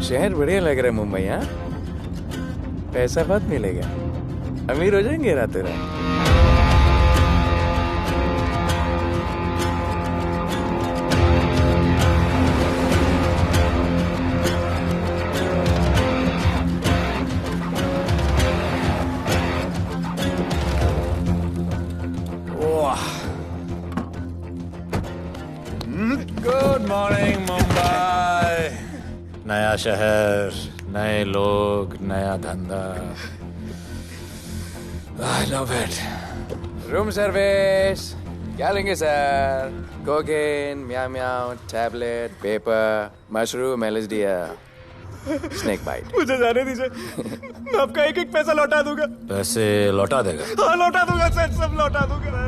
शहर बढ़िया लग रहा है मुंबई। हाँ, पैसा बहुत मिलेगा, अमीर हो जाएंगे रातों रात। Good morning Mumbai. नया शहर, नए लोग, नया धंधा। I love it. Room service क्या लेंगे sir? Cocaine, meow meow, tablet, paper, mushroom, LSD, snake bite. मुझे जाने दीजिए, मैं आपका एक एक पैसा लौटा दूंगा। पैसे लौटा देगा? हाँ लौटा दूंगा सर, सब लौटा दूंगा सर।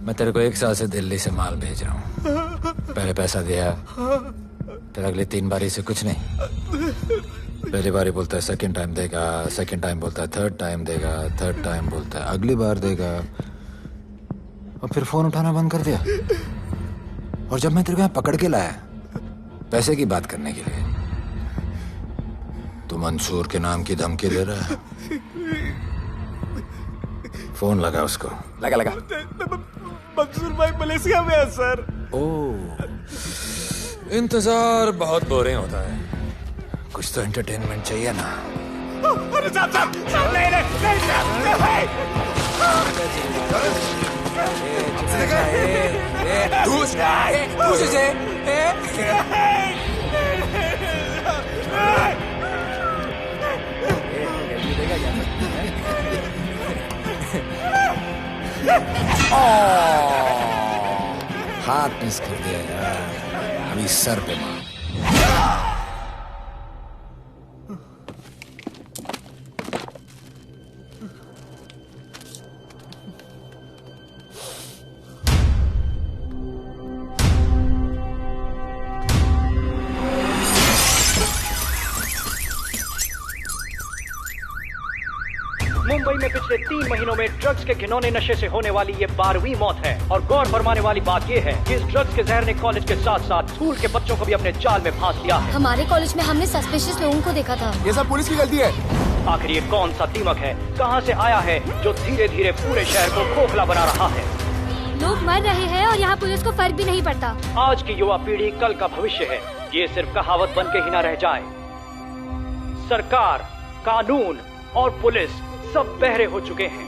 मैं तेरे को 1 साल से दिल्ली से माल भेज रहा हूँ। पहले पैसा दिया, फिर अगली 3 बारी से कुछ नहीं। पहली बारी बोलता है सेकंड टाइम देगा, सेकंड टाइम बोलता है थर्ड टाइम देगा, थर्ड टाइम बोलता है अगली बार देगा, और फिर फोन उठाना बंद कर दिया। और जब मैं तेरे को यहाँ पकड़ के लाया पैसे की बात करने के लिए, तो मंसूर के नाम की धमकी दे रहा है। फोन लगा उसको। लगा लगा। मंसूर भाई मलेशिया में है सर। ओह, इंतजार बहुत बोरिंग होता है, कुछ तो एंटरटेनमेंट चाहिए ना। अरे साहब साहब साहब नहीं हाथ मिस कर दिया यार, अभी सर पे मार। मुंबई में पिछले 3 महीनों में ड्रग्स के घिनौने नशे से होने वाली ये 12वीं मौत है। और गौर फरमाने वाली बात ये है कि इस ड्रग्स के जहर ने कॉलेज के साथ साथ स्कूल के बच्चों को भी अपने जाल में फांस लिया है। हमारे कॉलेज में हमने सस्पिशियस लोगों को देखा था। ये सब पुलिस की गलती है। आखिर ये कौन सा दीमक है, कहां से आया है, जो धीरे धीरे पूरे शहर को खोखला बना रहा है? लोग मर रहे हैं और यहाँ पुलिस को फर्क भी नहीं पड़ता। आज की युवा पीढ़ी कल का भविष्य है, ये सिर्फ कहावत बन के ही न रह जाए। सरकार, कानून और पुलिस सब बहरे हो चुके हैं।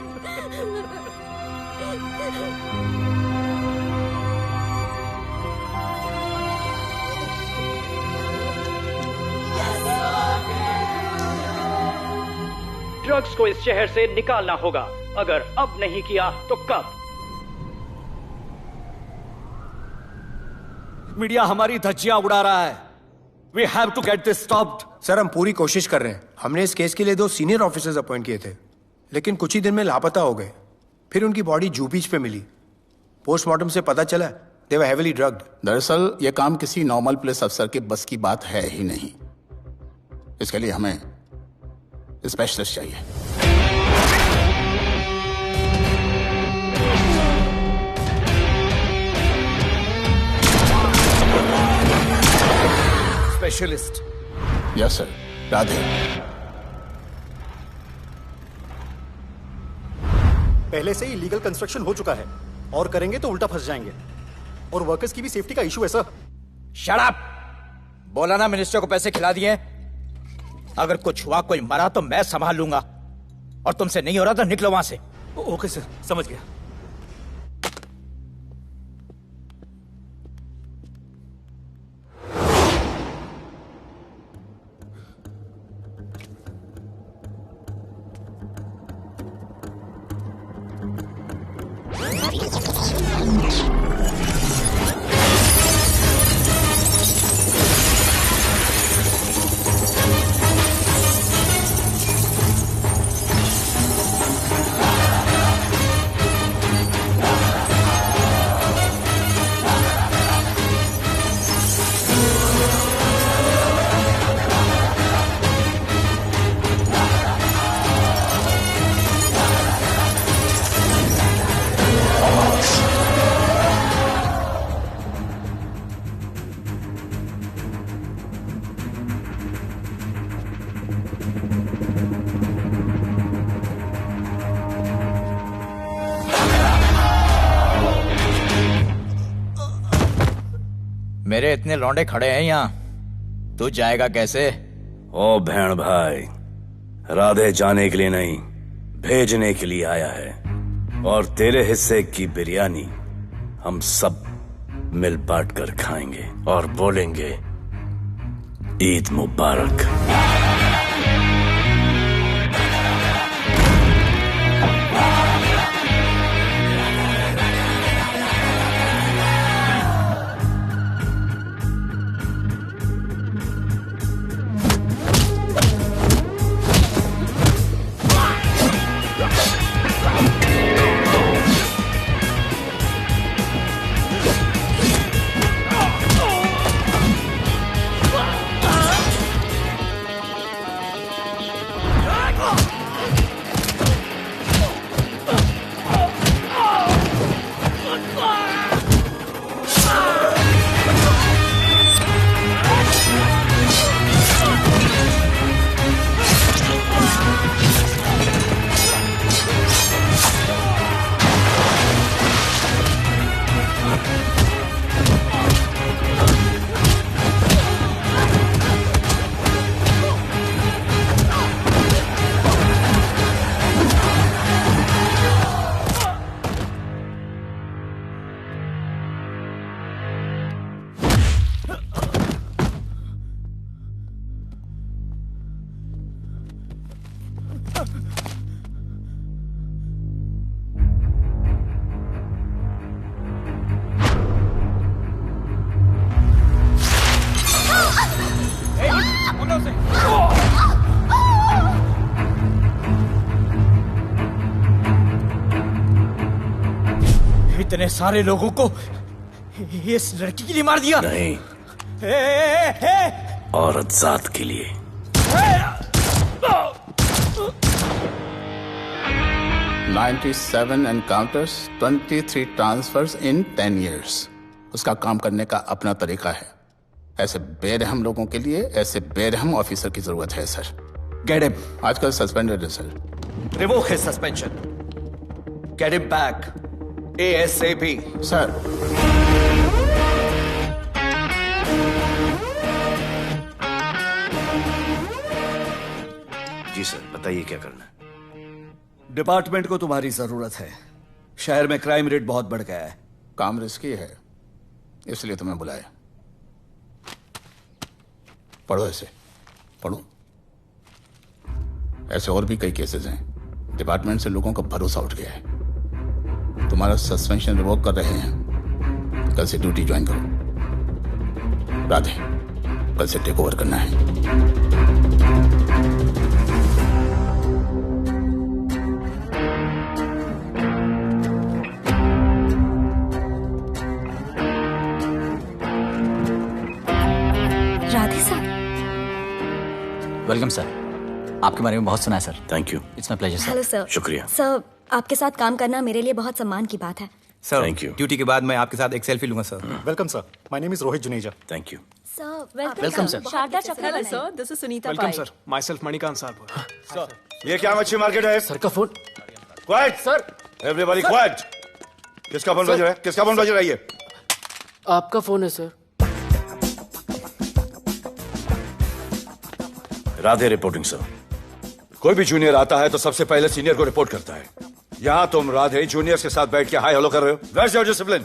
ड्रग्स को इस शहर से निकालना होगा। अगर अब नहीं किया तो कब? मीडिया हमारी धज्जियां उड़ा रहा है। We have to get this stopped. Sir हम पूरी कोशिश कर रहे हैं। हमने इस केस के लिए 2 सीनियर ऑफिसर्स अपॉइंट किए थे, लेकिन कुछ ही दिन में लापता हो गए। फिर उनकी बॉडी जू बीच पे मिली। पोस्टमार्टम से पता चला दे वर हेवीली ड्रग्ड। दरअसल यह काम किसी नॉर्मल पुलिस अफसर के बस की बात है ही नहीं। इसके लिए हमें स्पेशलिस्ट चाहिए। स्पेशलिस्ट? Yes sir. राधे। पहले से ही लीगल कंस्ट्रक्शन हो चुका है और करेंगे तो उल्टा फंस जाएंगे। और वर्कर्स की भी सेफ्टी का इशू है सर। Shut up! बोला ना मिनिस्टर को पैसे खिला दिए। अगर कुछ हुआ, कोई मरा तो मैं संभाल लूंगा, और तुमसे नहीं हो रहा तो निकलो वहां से। ओके सर, समझ गया। तेरे इतने लौंडे खड़े हैं यहाँ, तू जाएगा कैसे? ओ बहन भाई, राधे जाने के लिए नहीं, भेजने के लिए आया है। और तेरे हिस्से की बिरयानी हम सब मिल बांट कर खाएंगे और बोलेंगे ईद मुबारक। इतने सारे लोगों को इस लड़की के लिए मार दिया? नहीं, औरत जात के लिए। $97 encounters, 23 transfers in 10 years। उसका काम करने का अपना तरीका है। ऐसे बेरहम लोगों के लिए ऐसे बेरहम ऑफिसर की जरूरत है सर। Get him. आजकल सस्पेंडेड है sir. Revoke his suspension. Get him back. ASAP. Sir, जी सर, बताइए क्या करना है। डिपार्टमेंट को तुम्हारी जरूरत है। शहर में क्राइम रेट बहुत बढ़ गया है। काम रिस्की है, इसलिए तुम्हें बुलाया। पढ़ो ऐसे, पढ़ो। ऐसे और भी कई केसेस हैं। डिपार्टमेंट से लोगों का भरोसा उठ गया है। तुम्हारा सस्पेंशन रिवोक कर रहे हैं। कल से ड्यूटी ज्वाइन करो। राधे, कल से टेक ओवर करना है। राधे सर। Welcome sir. आपके बारे में बहुत सुना है sir. Thank you. It's my pleasure sir. Hello sir. शुक्रिया। सर, आपके साथ काम करना मेरे लिए बहुत सम्मान की बात है। Sir, Thank you. ड्यूटी के बाद मैं आपके साथ एक सेल्फी लूंगा sir. Welcome sir, my name is Rohit Juneja. Thank you. Sir, welcome sir. Sharda Chakra sir, this is Sunita welcome Pai. Sir, myself Manikant साहब। ये क्या मच्छी मार्केट है? सर का phone. Quiet sir, everybody quiet. किसका फोन बज रहा है? किसका फोन बज रहा है ये? आपका फोन है सर। Radhe reporting sir. कोई भी जूनियर आता है तो सबसे पहले सीनियर को रिपोर्ट करता है। यहाँ तुम राधे जूनियर्स के साथ बैठ के हाय हेलो कर रहे हो। Where's your discipline?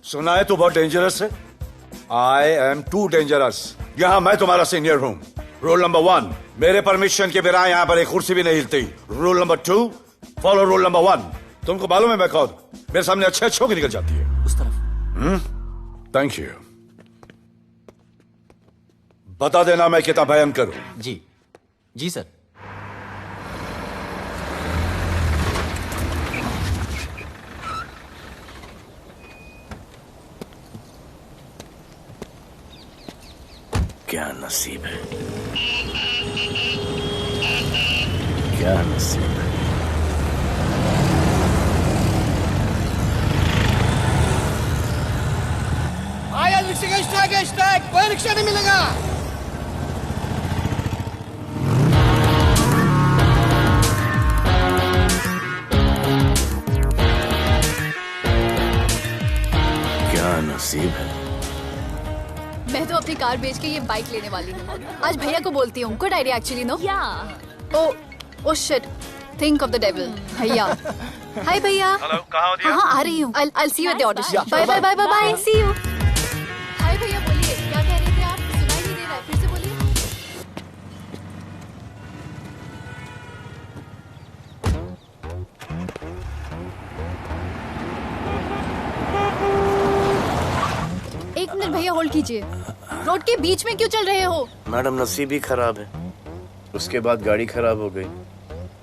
सुना है तू बहुत डेंजरस है। I am too dangerous. यहाँ मैं तुम्हारा सीनियर हूँ। रूल नंबर 1, मेरे परमिशन के बिना यहाँ पर एक कुर्सी भी नहीं हिलती। Rule number 2, follow rule number 1। तुमको मालूम है मैं कौन? मेरे सामने अच्छे अच्छों की निकल जाती है। उस तरफ। Thank you. बता देना मैं कितना भयंकर हूं। जी जी सर। क्या नसीब है, क्या नसीब है। आया रिक्शा का स्ट्राइक है, स्ट्राइक। कोई रिक्शा नहीं मिलेगा। क्या नसीब है, अपनी कार बेच के ये बाइक लेने वाली हूँ। आज भैया को बोलती हूँ। Good idea actually, no? Oh shit, think of the devil. भैया, हाय भैया। हेलो, कहाँ हो दिया? हाँ, आ रही हूँ। I'll see you at the audition. Bye bye bye bye bye. See you. हाय भैया, बोलिए क्या कह रहे थे आप? सुनाई नहीं दे रहा है, फिर से बोलिए। एक मिनट भैया, होल्ड कीजिए। रोड के बीच में क्यों चल रहे हो? मैडम, नसीब ही खराब है। उसके बाद गाड़ी खराब हो गई।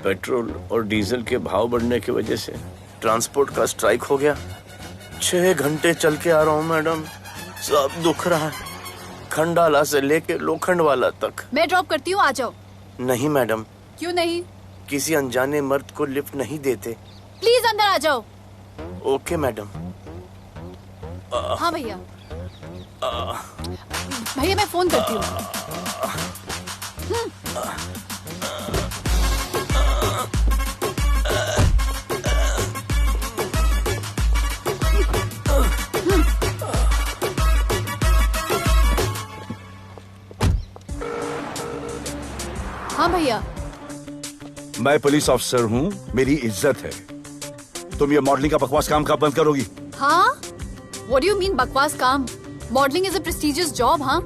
पेट्रोल और डीजल के भाव बढ़ने की वजह से ट्रांसपोर्ट का स्ट्राइक हो गया। 6 घंटे चल के आ रहा हूँ मैडम, सब दुख रहा है, खंडाला से लेके लोखंडवाला तक। मैं ड्रॉप करती हूँ, आ जाओ। नहीं मैडम। क्यों नहीं? किसी अनजाने मर्द को लिफ्ट नहीं देते। प्लीज अंदर आ जाओ। Okay madam. हाँ भैया। भैया मैं फोन करती हूँ। हाँ भैया। मैं पुलिस ऑफिसर हूँ, मेरी इज्जत है। तुम ये मॉडलिंग का बकवास काम कब बंद करोगी? हाँ? What do you mean बकवास काम? Modelling is a prestigious job. हाँ,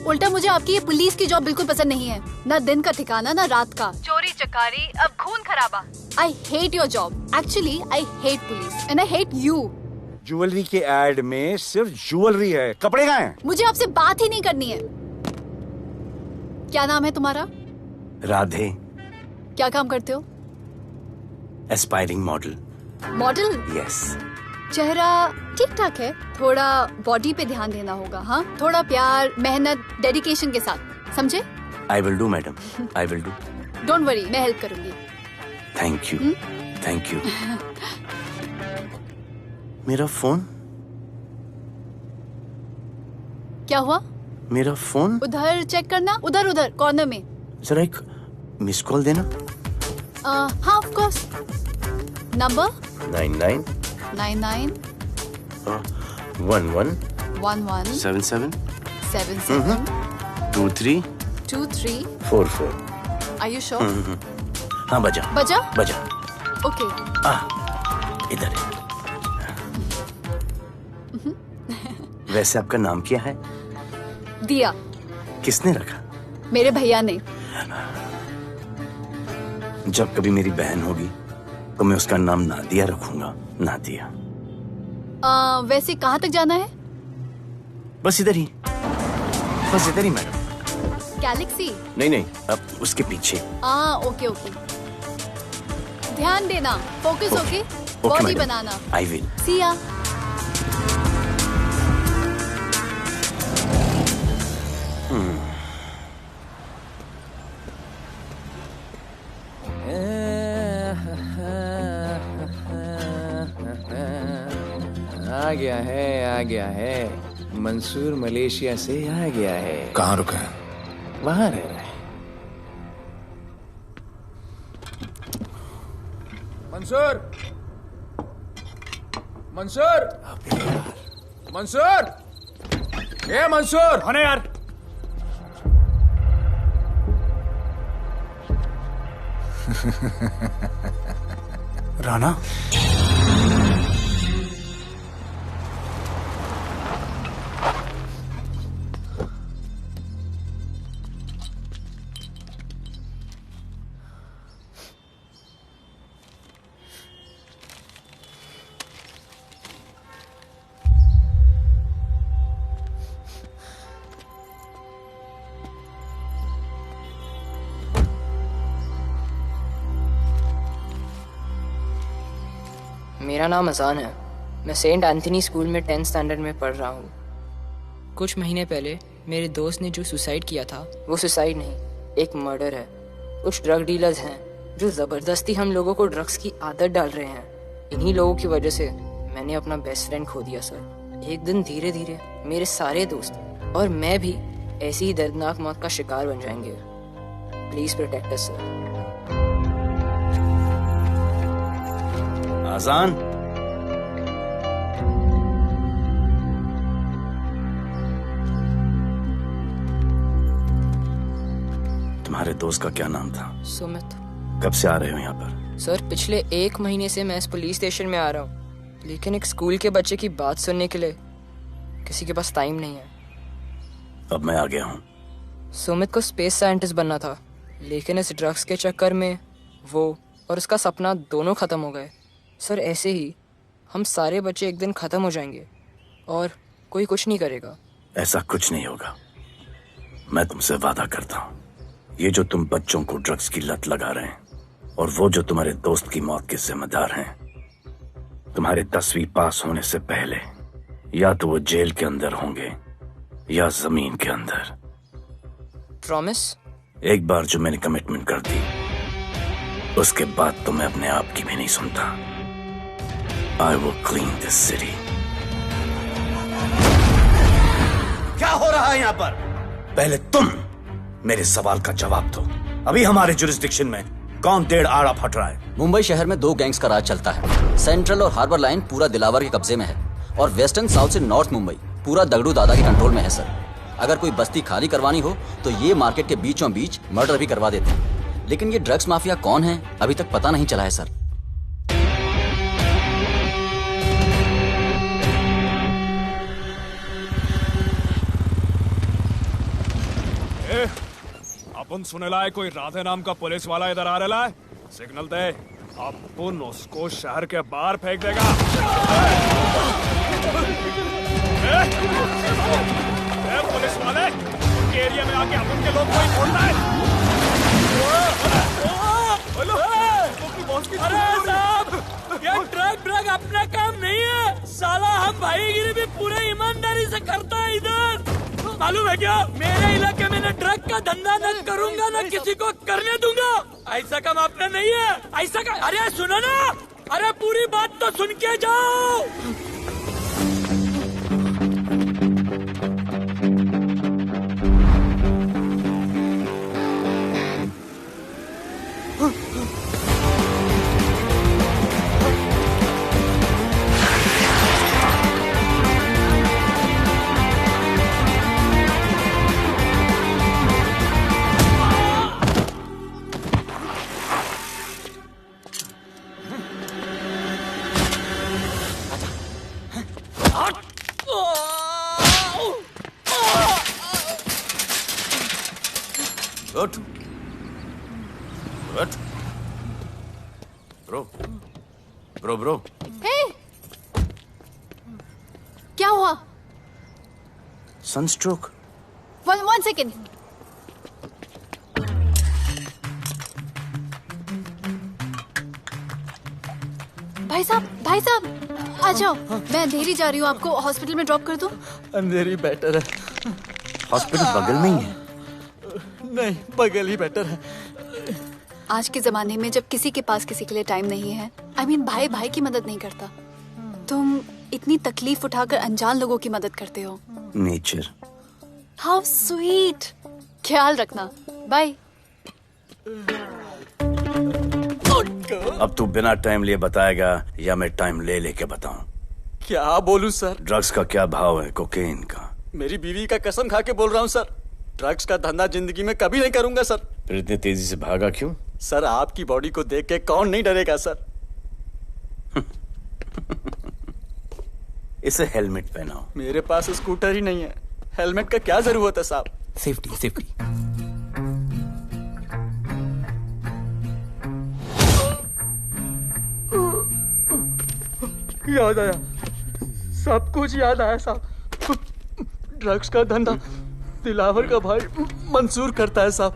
उल्टा मुझे आपकी ये पुलिस की जॉब बिल्कुल पसंद नहीं है। ना दिन का ठिकाना, ना रात का। चोरी चकारी, अब खून खराबा। I hate your job. Actually, I hate police and I hate you. Jewellery के एड में सिर्फ ज्वेलरी है, कपड़े कहाँ हैं? मुझे आपसे बात ही नहीं करनी है। क्या नाम है तुम्हारा? राधे। क्या काम करते हो? Aspiring model. मॉडल? यस। चेहरा ठीक ठाक है, थोड़ा बॉडी पे ध्यान देना होगा। हाँ, थोड़ा प्यार, मेहनत, डेडिकेशन के साथ, समझे? I will do madam, I will do. Don't worry, मैं हेल्प करूंगी। Thank you, thank you. मेरा फोन? क्या हुआ? मेरा फोन? उधर चेक करना, उधर कॉर्नर में। जरा एक मिस कॉल देना। हाँ, of course. Number 99 99 11 11 77 77 23 23 44। Are you sure? हाँ, बजा। ओके। इधर है। वैसे आपका नाम क्या है? दिया। किसने रखा? मेरे भैया ने। जब कभी मेरी बहन होगी तो मैं उसका नाम नादिया रखूंगा। नादिया। वैसे कहाँ तक जाना है? बस इधर ही मैडम। गैलेक्सी? नहीं, अब उसके पीछे। ओके। ध्यान देना, फोकस होके बॉडी बनाना। I will. सी या। आ गया है। मंसूर मलेशिया से आ गया है। कहाँ रुका है? वहां रह रहा है। मंसूर! ए मंसूर! होने यार। राणा? मेरा नाम अजान है। मैं सेंट एंथनी स्कूल में 10th स्टैंडर्ड में पढ़ रहा हूँ। कुछ महीने पहले मेरे दोस्त ने जो सुसाइड किया था, वो सुसाइड नहीं, एक मर्डर है। कुछ ड्रग डीलर्स हैं जो ज़बरदस्ती हम लोगों को ड्रग्स की आदत डाल रहे हैं। इन्हीं लोगों की वजह से मैंने अपना बेस्ट फ्रेंड खो दिया सर। एक दिन धीरे धीरे मेरे सारे दोस्त और मैं भी ऐसी ही दर्दनाक मौत का शिकार बन जाएंगे। Please protect us sir. Azaan, तुम्हारे दोस्त का क्या नाम था? सुमित। कब से आ रहे हो यहाँ पर? सर पिछले 1 महीने से मैं इस पुलिस स्टेशन में आ रहा हूँ, लेकिन एक स्कूल के बच्चे की बात सुनने के लिए किसी के पास टाइम नहीं है। अब मैं आ गया हूँ। सुमित को स्पेस साइंटिस्ट बनना था, लेकिन इस ड्रग्स के चक्कर में वो और उसका सपना दोनों खत्म हो गए। सर ऐसे ही हम सारे बच्चे एक दिन खत्म हो जाएंगे और कोई कुछ नहीं करेगा। ऐसा कुछ नहीं होगा, मैं तुमसे वादा करता हूँ। ये जो तुम बच्चों को ड्रग्स की लत लगा रहे हैं और वो जो तुम्हारे दोस्त की मौत के जिम्मेदार हैं, तुम्हारे 10वीं पास होने से पहले या तो वो जेल के अंदर होंगे या जमीन के अंदर। प्रॉमिस? एक बार जो मैंने कमिटमेंट कर दी, उसके बाद तो मैं अपने आप की भी नहीं सुनता। I will clean this city. क्या हो रहा है यहाँ पर? पहले तुम मेरे सवाल का जवाब दो। अभी हमारे जुरिस्डिक्शन में कौन डेढ़ आड़ा फट रहा है? मुंबई शहर में 2 गैंग्स का राज चलता है। सेंट्रल और हार्बर लाइन पूरा दिलावर के कब्जे में है और वेस्टर्न साउथ से नॉर्थ मुंबई पूरा दगड़ू दादा के कंट्रोल में है सर। अगर कोई बस्ती खाली करवानी हो तो ये मार्केट के बीचों बीच मर्डर भी करवा देते हैं, लेकिन ये ड्रग्स माफिया कौन है अभी तक पता नहीं चला है सर। अपन सुनेला है कोई राधे नाम का पुलिस वाला इधर आ रहा है। सिग्नल दे, अपन उसको शहर के बाहर फेंक देगा। पुलिस वाले एरिया में आके अपन के लोग कोई बोलता है। अरे साहब, ये ड्रग अपना काम नहीं है साला। हम भाईगिरी भी पूरे ईमानदारी से करता है इधर। मालूम है क्या, मेरे इलाके में न ड्रग का धंधा न करूंगा न किसी को करने दूंगा। ऐसा काम आपने नहीं है। ऐसा का, अरे सुनो ना, अरे पूरी बात तो सुन के जाओ। उठ, उठ। Bro, bro, bro. हे! क्या हुआ? सनस्ट्रोक। One second. भाई साहब आ जाओ। मैं अंधेरी जा रही हूँ, आपको हॉस्पिटल में ड्रॉप कर दूँ? अंधेरी बेटर है। हॉस्पिटल बगल में ही है। नहीं, बगल ही बेटर है। आज के जमाने में जब किसी के पास किसी के लिए टाइम नहीं है, भाई भाई की मदद नहीं करता, तुम इतनी तकलीफ उठाकर अनजान लोगों की मदद करते हो। नेचर। How sweet. ख्याल रखना, बाय। अब तू बिना टाइम लिए बताएगा या मैं टाइम ले लेके बताऊं? क्या बोलूं सर? ड्रग्स का क्या भाव है कोकेन का? मेरी बीवी का कसम खा के बोल रहा हूं सर, ड्रग्स का धंधा जिंदगी में कभी नहीं करूंगा सर। फिर इतनी तेजी से भागा क्यों? सर आपकी बॉडी को देख के कौन नहीं डरेगा सर। इसे हेलमेट पहनाओ। मेरे पास स्कूटर ही नहीं है, हेलमेट का क्या जरूरत है साहब? Safety safety. याद आया, सब कुछ याद आया साहब। ड्रग्स का धंधा दिलावर का भाई मंसूर करता है साहब।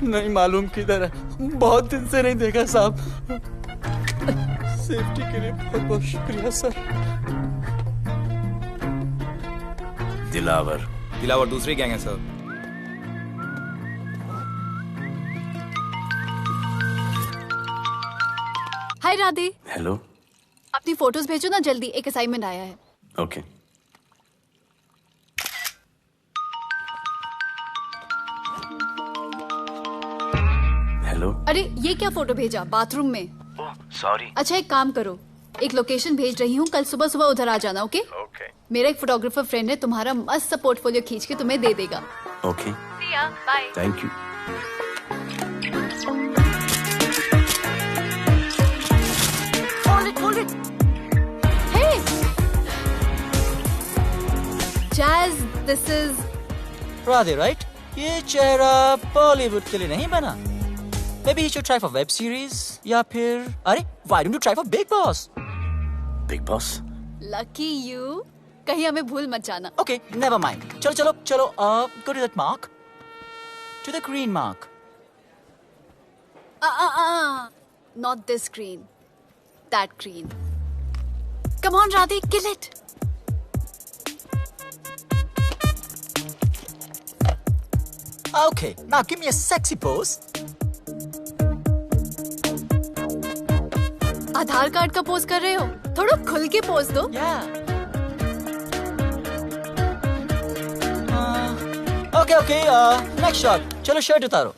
नहीं मालूम किधर है, बहुत दिन से नहीं देखा साहब। सेफ्टी के लिए बहुत बहुत शुक्रिया सर। दिलावर दूसरी गैंग है सर। हाय राधे। हेलो। अपनी फोटोज भेजो ना जल्दी, एक असाइनमेंट आया है। ओके। हेलो। अरे ये क्या फोटो भेजा बाथरूम में? सॉरी। अच्छा एक काम करो, एक लोकेशन भेज रही हूँ, कल सुबह सुबह उधर आ जाना। ओके? मेरा एक फोटोग्राफर फ्रेंड है, तुम्हारा मस्त सा पोर्टफोलियो खींच के तुम्हें दे देगा। Okay. Bye. Thank you. This is Radhe, right? ये चेहरा बॉलीवुड के लिए नहीं बना। Maybe he should try for web series या फिर अरे why don't you try for Big Boss? Big Boss? Lucky you. कहीं हमें भूल मत जाना। Okay, never mind. चलो go to that mark. To the green mark. Not this green. That green. Come on, Radhe, kill it. Okay, now give me a sexy pose. Aadhaar card का pose कर रहे हो? थोड़ा खुल के pose दो। Okay, next shot. चलो shirt उतारो।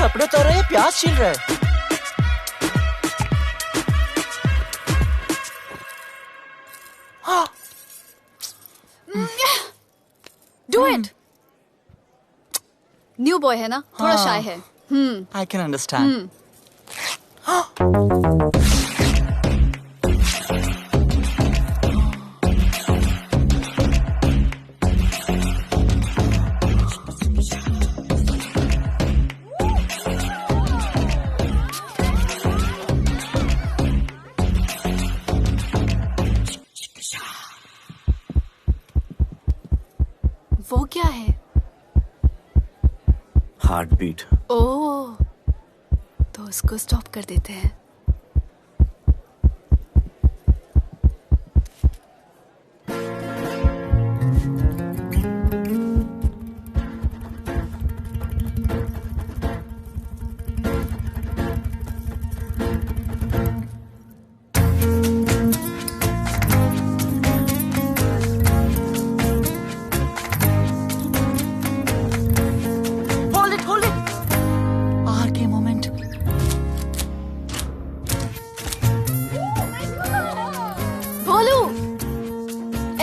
कपड़े उतार रहे हैं, प्याज छील रहे हैं। Do it. न्यू बॉय है ना, थोड़ा शाय है। I can understand. वो क्या है? Heart beat. ओह, तो उसको स्टॉप कर देते हैं।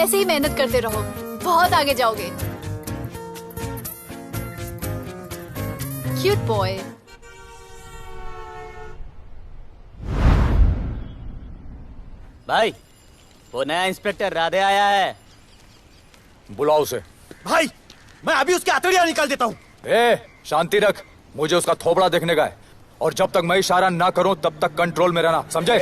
ऐसे ही मेहनत करते रहो, बहुत आगे जाओगे। Cute boy. भाई, वो नया इंस्पेक्टर राधे आया है। बुलाओ उसे। भाई, मैं अभी उसकी हथेलियां निकाल देता हूँ। शांति रख, मुझे उसका थोबड़ा देखने का है, और जब तक मैं इशारा ना करूं तब तक कंट्रोल में रहना, समझे?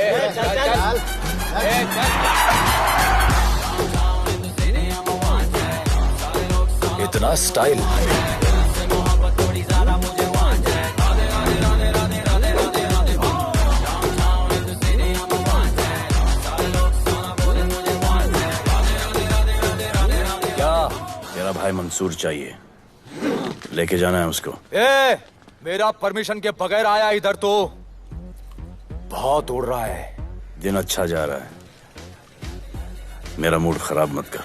इतना स्टाइल। क्या? तेरा भाई मंसूर चाहिए, लेके जाना है उसको। मेरा परमिशन के बगैर आया इधर तो बहुत उड़ रहा है। दिन अच्छा जा रहा है, मेरा मूड खराब मत कर।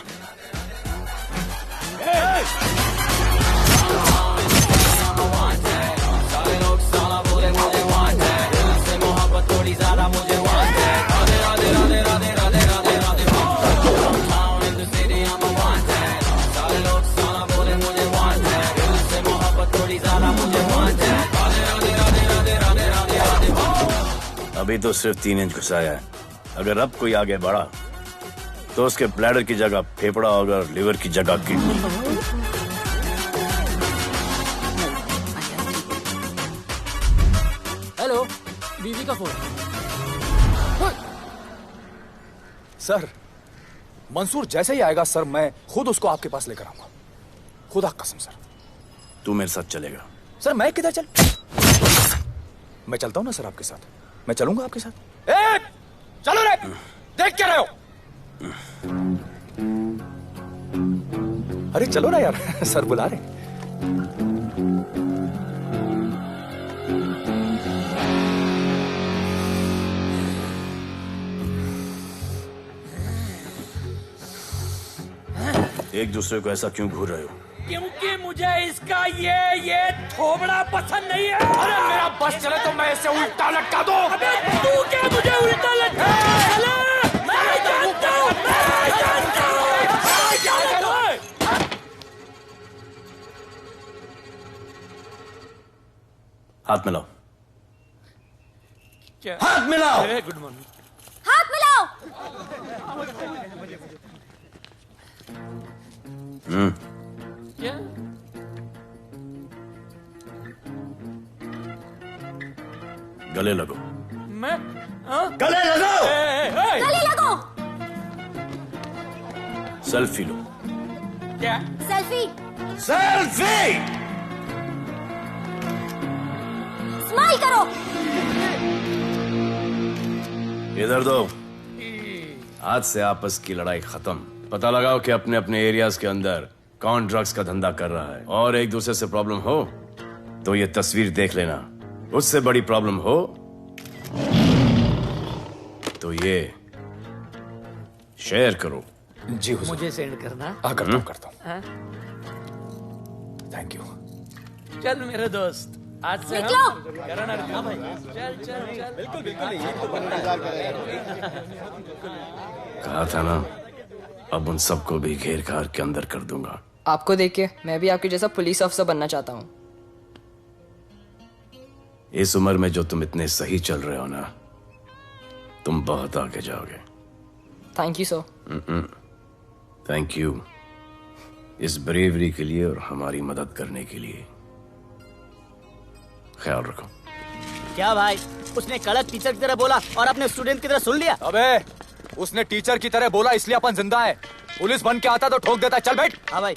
अभी तो सिर्फ 3 इंच घुसाया है, अगर अब कोई आगे बढ़ा तो उसके ब्लैडर की जगह फेफड़ा होगा, लिवर की जगह किडनी। हेलो, बीवी का फोन। सर, मंसूर जैसे ही आएगा सर, मैं खुद उसको आपके पास लेकर आऊंगा, खुदा कसम सर। तू मेरे साथ चलेगा? सर मैं किधर मैं चलता हूं ना सर आपके साथ, मैं चलूंगा आपके साथ। चलो रे, देख क्या रहे हो? अरे चलो ना यार, सर बुला रहे। एक दूसरे को ऐसा क्यों घूर रहे हो? क्योंकि मुझे इसका ये थोबड़ा पसंद नहीं है। अरे मेरा बस चले तो मैं इसे उल्टा लटका दूं। अबे तू क्या मुझे उल्टा लटका? हाथ मिलाओ। क्या? हाथ मिलाओ। Good morning. हाथ मिलाओ। क्या? गले लगो। मैं? हाँ? गले लगो। गले लगो। सेल्फी लो। क्या? सेल्फी। सेल्फी। स्माइल करो। इधर दो। आज से आपस की लड़ाई खत्म। पता लगाओ कि अपने अपने एरियाज के अंदर कौन ड्रग्स का धंधा कर रहा है, और एक दूसरे से प्रॉब्लम हो तो ये तस्वीर देख लेना। उससे बड़ी प्रॉब्लम हो तो ये शेयर करो। जी हुजूर। मुझे सेंड करना। करता हूँ। हाँ? Thank you. चल मेरे दोस्त, आज से निकलो। करण अर्जुन भाई, चल चल चल। बिल्कुल बिल्कुल। कहा था ना, अब उन सबको भी घेर घार के अंदर कर दूंगा। आपको देख के मैं भी आपके जैसा पुलिस ऑफिसर बनना चाहता हूँ। इस उम्र में जो तुम इतने सही चल रहे हो ना, तुम बहुत आगे जाओगे। Thank you sir. Thank you इस ब्रेवरी के लिए और हमारी मदद करने के लिए। ख्याल रखो। क्या भाई, उसने कड़क टीचर की तरह बोला और आपने स्टूडेंट की तरह सुन लिया? अबे उसने टीचर की तरह बोला इसलिए अपन जिंदा है। पुलिस बन के आता तो ठोक देता। चल बैठ। हाँ भाई।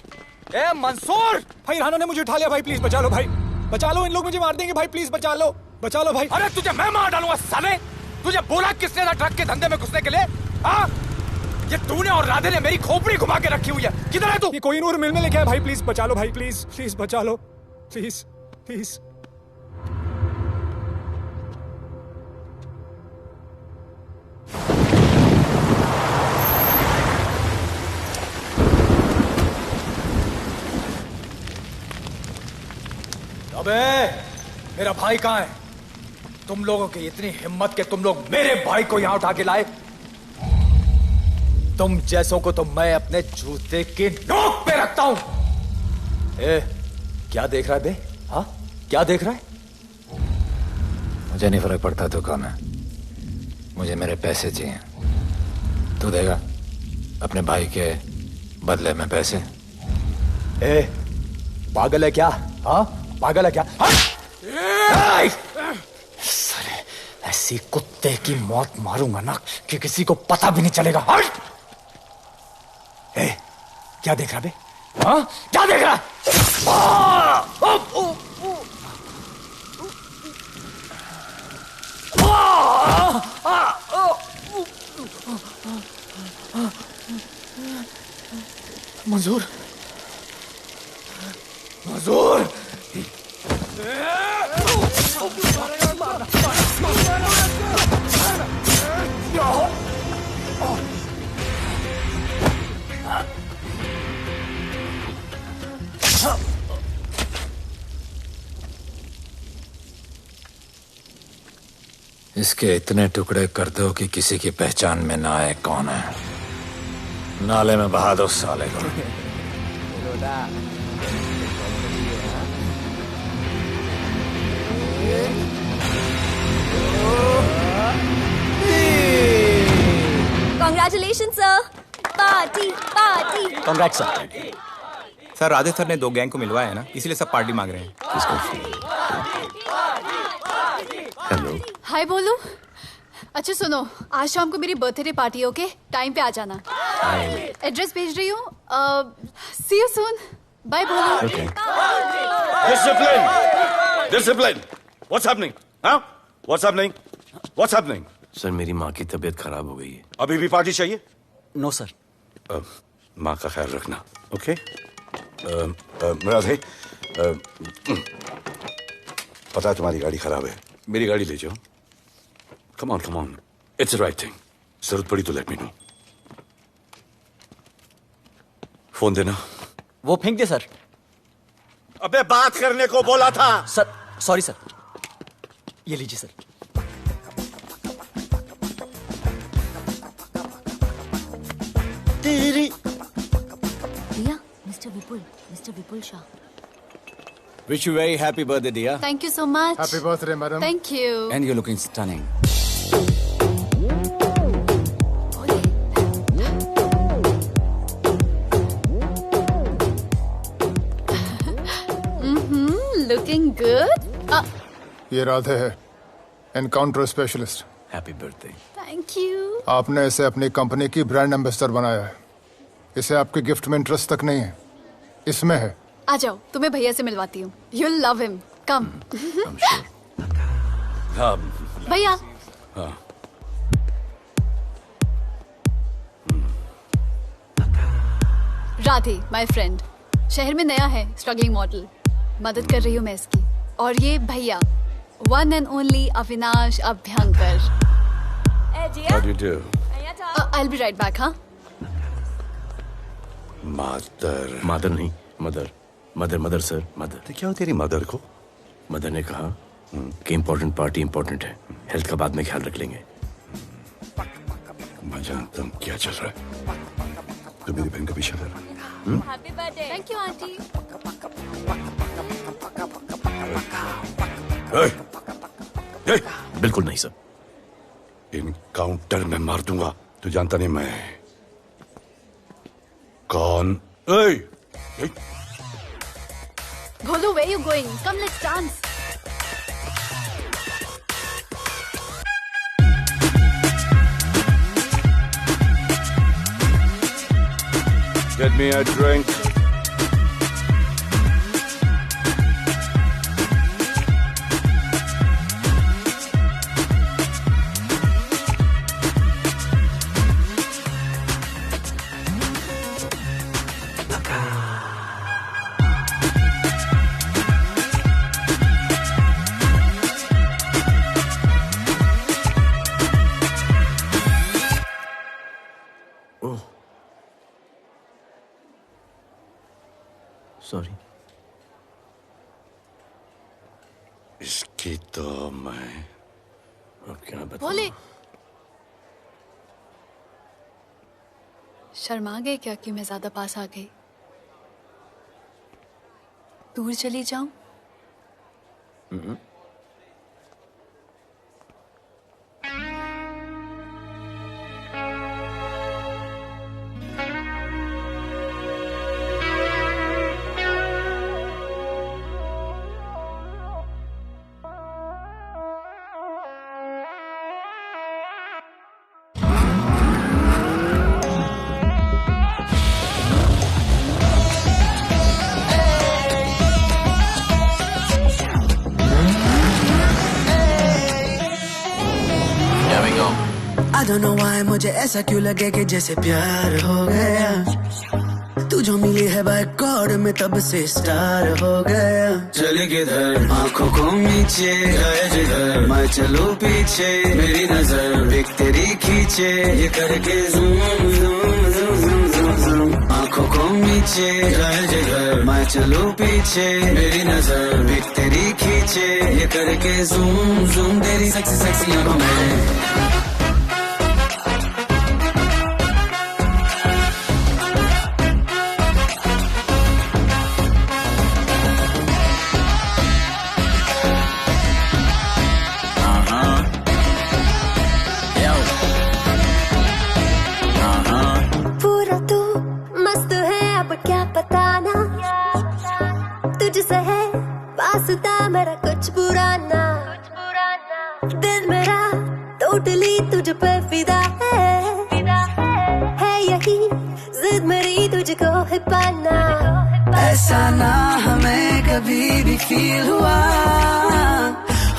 ए मंसूर, भाई राना ने मुझे उठा लिया। भाई प्लीज बचा लो। भाई बचा लो, इन लोग मुझे मार देंगे। भाई प्लीज बचा लो, बचा लो भाई। अरे तुझे मैं मार डालूंगा साले। तुझे बोला किसने था ट्रक के धंधे में घुसने के लिए? हाँ, ये तूने और राधे ने मेरी खोपड़ी घुमा के रखी हुई है। किधर है तू? ये कोई नूर मिल में लेके आया। भाई प्लीज बचा लो। भाई प्लीज प्लीज बचा लो, प्लीज प्लीज। अबे मेरा भाई कहाँ है? तुम लोगों की इतनी हिम्मत कि तुम लोग मेरे भाई को यहाँ उठा के लाए। तुम जैसों को तो मैं अपने जूते की नोक पे रखता हूं। ए, क्या देख रहा है बे? हाँ, क्या देख रहा है? मुझे नहीं फर्क पड़ता तू कौन है, मुझे मेरे पैसे चाहिए। तू देगा अपने भाई के बदले में पैसे? ए, पागल है क्या? हाँ, पागल है क्या? सरे, ऐसी कुत्ते की मौत मारूंगा ना कि किसी को पता भी नहीं चलेगा। ए, क्या देख रहा बे? हाँ, क्या देख रहा? मंजूर, मंजूर। इसके इतने टुकड़े कर दो कि किसी की पहचान में ना आए कौन है। नाले में बहा दो साले को। Congratulations, sir. Party party. Congrats sir. Sir Radhe sir ने 2 गैंग को मिलवाया है ना, इसलिए सब पार्टी मांग रहे हैं। हेलो। हाय बोलू। अच्छा सुनो, आज शाम को मेरी बर्थडे पार्टी, ओके? टाइम पे आ जाना। एड्रेस भेज रही हूँ। सी यू सून। बाय बोलू। Discipline! Discipline! What's happening? Huh? What's happening? What's happening? Sir मेरी माँ की तबीयत खराब हो गई है। अभी भी पार्टी चाहिए? No sir. माँ का ख्याल रखना, ओके? राधे, पता है तुम्हारी गाड़ी खराब है, मेरी गाड़ी ले जाओ। Come on, come on, it's the right thing. जरूरत पड़ी तो लेट मी नो। फोन देना। वो फेंक दे सर। अबे बात करने को बोला था। Sir sorry sir. ये लीजिए सर। भैया, mister Vipul Shah. Wish you very happy birthday, dear. Thank you so much. Happy birthday, madam. Thank you. And you're looking stunning. Looking good. ये राधे है, encounter specialist. Happy birthday. Thank you. आपने इसे अपनी company की brand ambassador बनाया है। इसे आपके गिफ्ट में इंटरेस्ट तक नहीं है, इसमें है। आ जाओ, तुम्हें भैया से मिलवाती हूँ। You'll love him. Come. भैया। राधे, my friend, शहर में नया है, स्ट्रगलिंग मॉडल। मदद कर रही हूँ मैं इसकी। और ये भैया, one and only Avinash Abhyankar. How do you do? I'll be right back, हाँ? मदर नहीं, मदर सर, मदर। तो क्या हो तेरी मदर को? मदर ने कहा कि इम्पोर्टेंट पार्टी इम्पोर्टेंट है, हेल्थ का बाद में ख्याल रख लेंगे। मैं जानता हूँ क्या चल रहा है। तो मेरी बहन का पीछा कर। Happy birthday. Thank you, auntie. बिल्कुल नहीं सर। इनकाउंटर में मार दूंगा। तू जानता नहीं मैं कौन? Bholu, where you going? Come, let's dance. Get me a drink. Sorry. इसकी तो मैं क्या बताऊं? भोले, शर्मा गए क्या कि मैं ज्यादा पास आ गई? दूर चली जाऊं? I don't know why मुझे ऐसा क्यों लगे कि जैसे प्यार हो गया। तू जो मिली है बाय गॉड में तब से स्टार हो गया। चले किधर आंखों को नीचे गए जिधर, मैं चलूं पीछे मेरी नजर एक तेरी खींचे, ये करके zoom zoom zoom zoom zoom zoom. आंखों को नीचे गए जिधर, मैं चलूं पीछे मेरी नजर एक तेरी खींचे, ये करके ज़ूम ज़ूम तेरी सेक्सी सेक्सी आंखों में। मेरा कुछ पुराना दिल मेरा टोटली तुझ पे फिदा है यही जिद मेरी तुझको है पाना। ऐसा ना हमें कभी भी फील हुआ,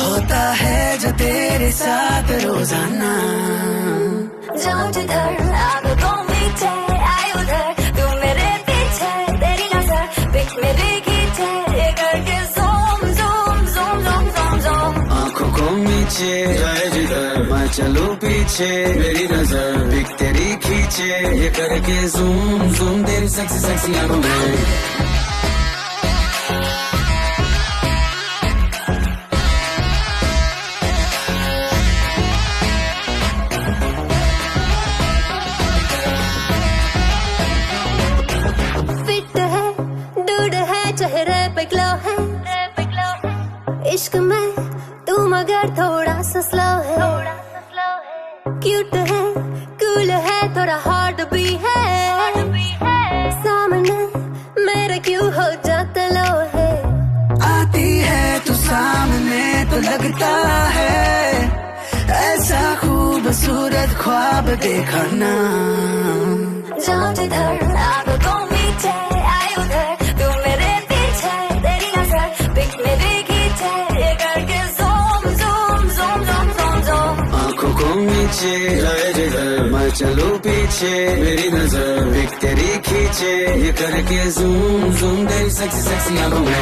होता है जो तेरे साथ रोजाना। जाऊं जिधर आंखों को मीठे आए उधर, तू मेरे पीछे तेरी नजर पिक मेरी खींचे, ये करके आंखों को नीचे जाए जिधर, मैं चलूं पीछे मेरी नजर एक तेरी खींचे, ये करके ज़ूम ज़ूम तेरी सेक्सी सेक्सी आंखों में। फिट है, डूड है, चेहरे पे ग्लो है, इश्क में तू मगर थोड़ा सा स्लो है, क्यूट है, कूल है, थोड़ा हार्ड भी है, सामने मेरे क्यों हो जाता लो है। आती है तू सामने तो लगता है ऐसा खूबसूरत ख्वाब देखा ना। जाऊं जिधर आग को मीठे आए उधर, तू मेरे पीछे तेरी नजर पिक मेरे खींचे, ये करके zoom zoom zoom zoom zoom zoom. आंखों को नीचे लाए जिधर मैं चलूं पीछे, मेरी नजर पिक तेरी खींचे, ये करके ज़ूम ज़ूम तेरी सेक्सी सेक्सी आंखों में।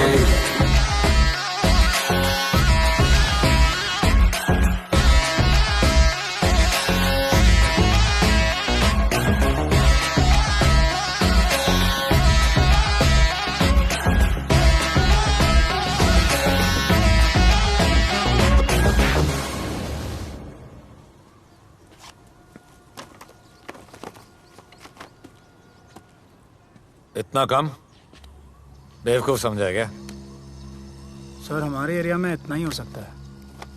इतना कम बेवकूफ समझा क्या? सर हमारे एरिया में इतना ही हो सकता है,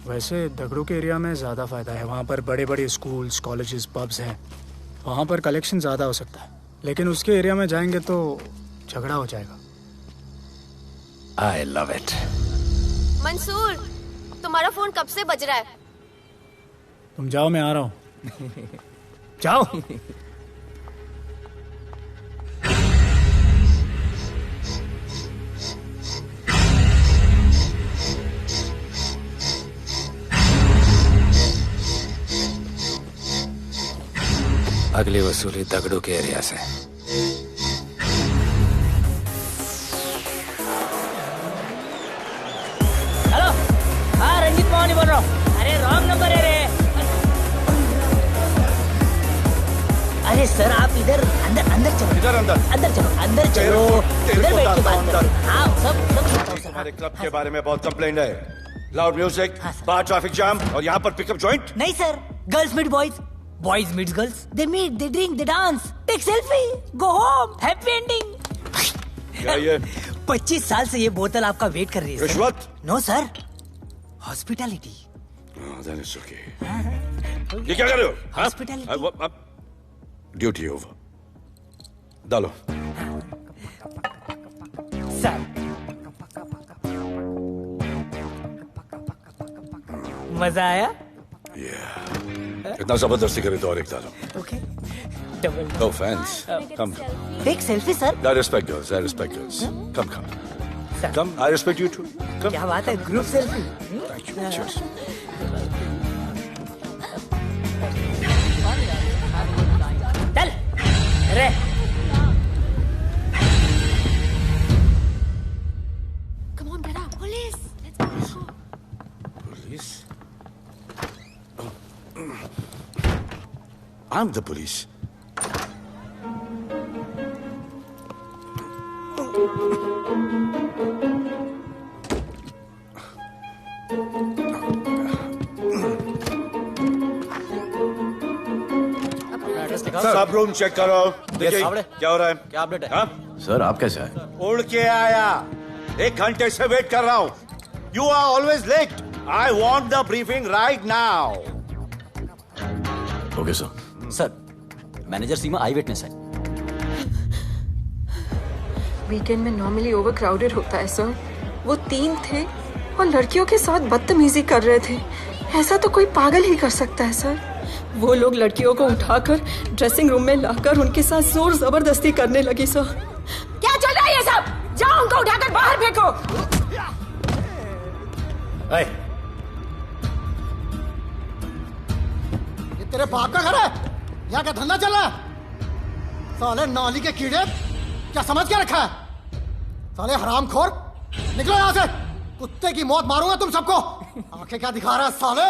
वैसे दगड़ू के एरिया में ज़्यादा फ़ायदा है। वहाँ पर बड़े बड़े स्कूल्स, कॉलेजेस, पब्स हैं, वहाँ पर कलेक्शन ज़्यादा हो सकता है। लेकिन उसके एरिया में जाएंगे तो झगड़ा हो जाएगा। I love it. मंसूर, तुम्हारा फोन कब से बज रहा है? तुम जाओ, मैं आ रहा हूँ। जाओ। अगली वसूली दगड़ू के एरिया से। हेलो, हाँ रंजीत मोहन बोल रहा हूँ। अरे रॉन्ग नंबर है रे। अरे सर आप इधर अंदर अंदर चलो। इधर अंदर चलो, अंदर चलो, इधर बैठ के बात करो। हाँ सब हमारे क्लब के बारे में बहुत कंप्लेंट है। लाउड म्यूजिक, बाहर ट्रैफिक जाम और यहाँ पर पिकअप जॉइंट। नहीं sir, girls meet boys, boys meet girls, they meet, they drink, they dance, take selfie, go home, happy ending. क्या ये 25 साल से ये बोतल आपका वेट कर रही है। रिश्वत? No sir, hospitality. ये क्या कर रहे हो? हॉस्पिटैलिटी। ड्यूटी ओवर, डालो। सर मजा आया? इतना जबरदस्ती करे तो और एक डालो। Okay, double. No offense. Come. Take selfie sir. I respect girls. I respect girls. Come, come. Come. I respect you too. Come. क्या बात है, group selfie. Thank you. Cheers. चल रे। Come on, get up. Police. Let's go. Police? I'm the police. सब room check करो। देखिए क्या हो रहा है। क्या अपडेट है? हाँ? सर आप कैसे आए? उड़ के आया, 1 घंटे से वेट कर रहा हूँ। You are always late. I want the briefing right now. Okay sir. Sir, manager Seema I witness है। वीकेंड में नॉर्मली ओवर क्राउडेड होता है सर। वो 3 थे और लड़कियों के साथ बदतमीजी कर रहे थे। ऐसा तो कोई पागल ही कर सकता है सर। वो लोग लड़कियों को उठाकर ड्रेसिंग रूम में लाकर उनके साथ जोर जबरदस्ती करने लगी सर। क्या चल रहा है ये सब? जाओ उनको उठाकर बाहर फेंको। ये तेरे बाप का घर है? यहाँ क्या धंधा चल रहा है? साले नाली के कीड़े, क्या समझ के रखा है? साले हरामखोर, निकलो यहाँ से। कुत्ते की मौत मारूंगा तुम सबको। आंखें क्या दिखा रहा है साले?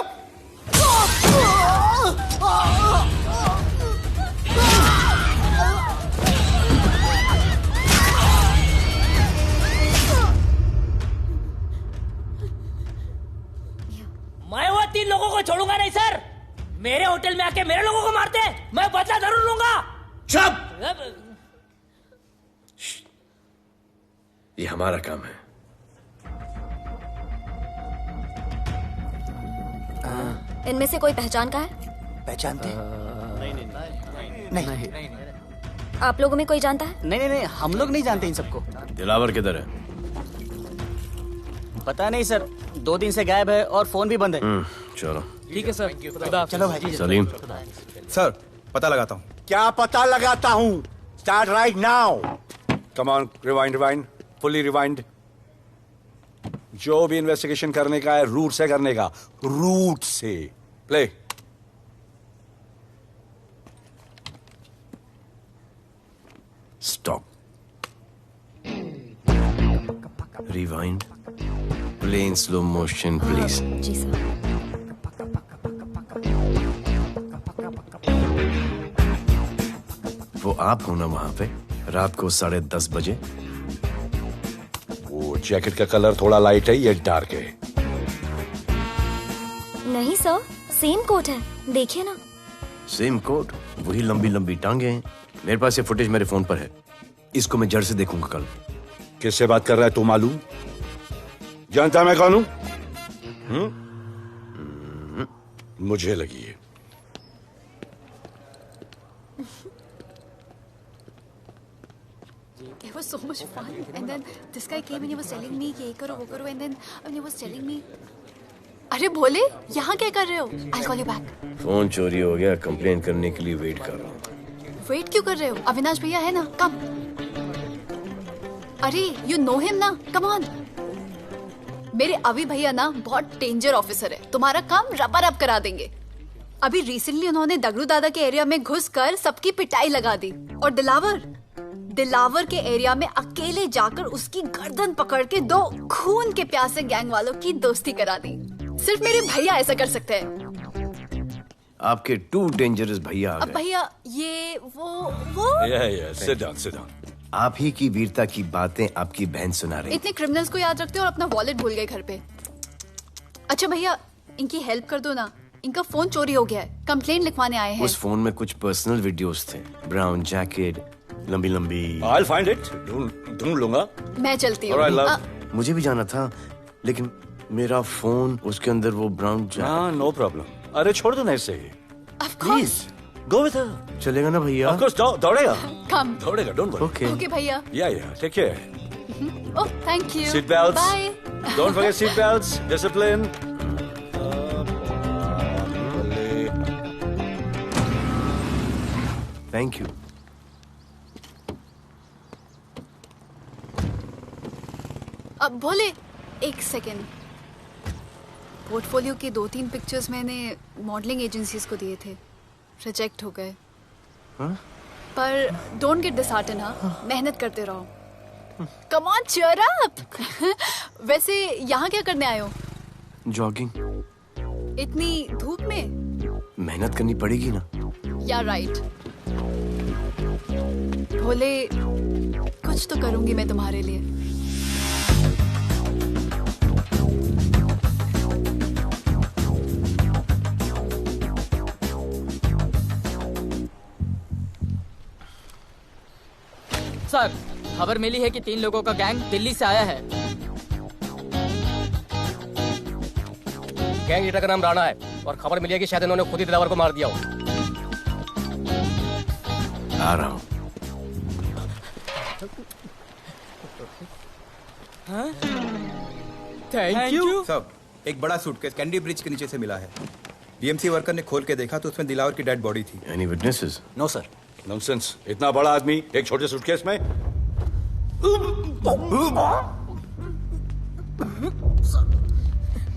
मैं वो 3 लोगों को छोड़ूंगा नहीं सर। मेरे होटल में आके मेरे लोगों को मारते हैं, मैं बदला जरूर लूंगा। चुप! ये हमारा काम है। इनमें से कोई पहचान का है? पहचानते हैं? नहीं। आप लोगों में कोई जानता है? नहीं, हम लोग नहीं जानते इन सबको। दिलावर किधर है? पता नहीं सर, 2 दिन से गायब है और फोन भी बंद है। चलो ठीक है सर, चलो भाई। सलीम सर, पता लगाता हूँ। क्या पता लगाता हूँ? Start right now. Come on, rewind, fully rewind. जो भी इन्वेस्टिगेशन करने का है रूट से करने का, रूट से। Play. Stop. Rewind. Play in slow motion please. जी सर। वो आप हो ना वहां पे रात को 10:30 बजे? वो जैकेट का कलर थोड़ा लाइट है, ये डार्क है। नहीं सर, सेम कोट है, देखिए ना। सेम कोट, वही लंबी लंबी टांगे हैं। मेरे पास ये फुटेज मेरे फोन पर है, इसको मैं जड़ से देखूंगा कल। किससे बात कर रहा है तू? मालूम? जानता मैं कौन हूं? मुझे लगी है। It was so much fun, and then this guy came and he was telling me कि ये करो वो करो, and then he was telling me, अरे भोले, यहाँ क्या कर रहे हो? I'll call you back. Phone चोरी हो गया, कंप्लेन करने के लिए वेट कर रहा हूँ। वेट क्यों कर रहे हो? अविनाश भैया है ना, कम। अरे you know him ना, come on. मेरे अभी भैया ना बहुत डेंजर ऑफिसर है, तुम्हारा काम रबर अप करा देंगे। अभी रिसेंटली उन्होंने दगड़ू दादा के एरिया में घुसकर सबकी पिटाई लगा दी, और दिलावर के एरिया में अकेले जाकर उसकी गर्दन पकड़ के 2 खून के प्यासे गैंग वालों की दोस्ती करा दी। सिर्फ मेरे भैया ऐसा कर सकते हैं। आपके 2 डेंजरस भैया आ अब गए। भैया ये वो सिट डाउन। आप ही की वीरता की बातें आपकी बहन सुना रही। इतने क्रिमिनल्स को याद रखते हो और अपना वॉलेट भूल गए घर पे। अच्छा भैया, इनकी हेल्प कर दो ना, इनका फोन चोरी हो गया है, कंप्लेंट लिखवाने आए हैं। उस फोन में कुछ पर्सनल वीडियोस थे, ब्राउन जैकेट, लंबी लंबी। I'll find it. ढूंढ लूंगा। मैं चलती हूँ। मुझे भी जाना था, लेकिन मेरा फोन, उसके अंदर वो ब्राउन जैकेट। हाँ, नो प्रॉब्लम। अरे छोड़ दो ना इसे। Please go with her. चलेगा ना भैया? Of course, दौड़ेगा। कम। दौड़ेगा, डोंट वरी। ओके भैया। Yeah, take care. Oh, thank you. Seat belts. Bye. Don't forget seat belts. Discipline. Thank you. अब भोले, एक सेकेंड। पोर्टफोलियो के 2-3 पिक्चर्स मैंने मॉडलिंग एजेंसीज को दिए थे, रिजेक्ट हो गए। पर डोंट गेट डिसहार्टन, हाँ, मेहनत करते रहो। Come on, cheer up. वैसे यहाँ क्या करने आए हो? जॉगिंग। इतनी धूप में? मेहनत करनी पड़ेगी ना। या राइट। भोले, कुछ तो करूंगी मैं तुम्हारे लिए। सर, खबर मिली है कि 3 लोगों का गैंग दिल्ली से आया है। गैंग लीडर का नाम राणा है और खबर मिली है कि शायद इन्होंने खुद ही दिलावर को मार दिया हो। आ रहा हूँ। Thank you. सब, एक बड़ा सूटकेस कैंडी ब्रिज के नीचे से मिला है। बीएमसी वर्कर ने खोल के देखा तो उसमें दिलावर की डेड बॉडी थी। Any witnesses? No sir. Nonsense. इतना बड़ा आदमी एक छोटे सूटकेस में?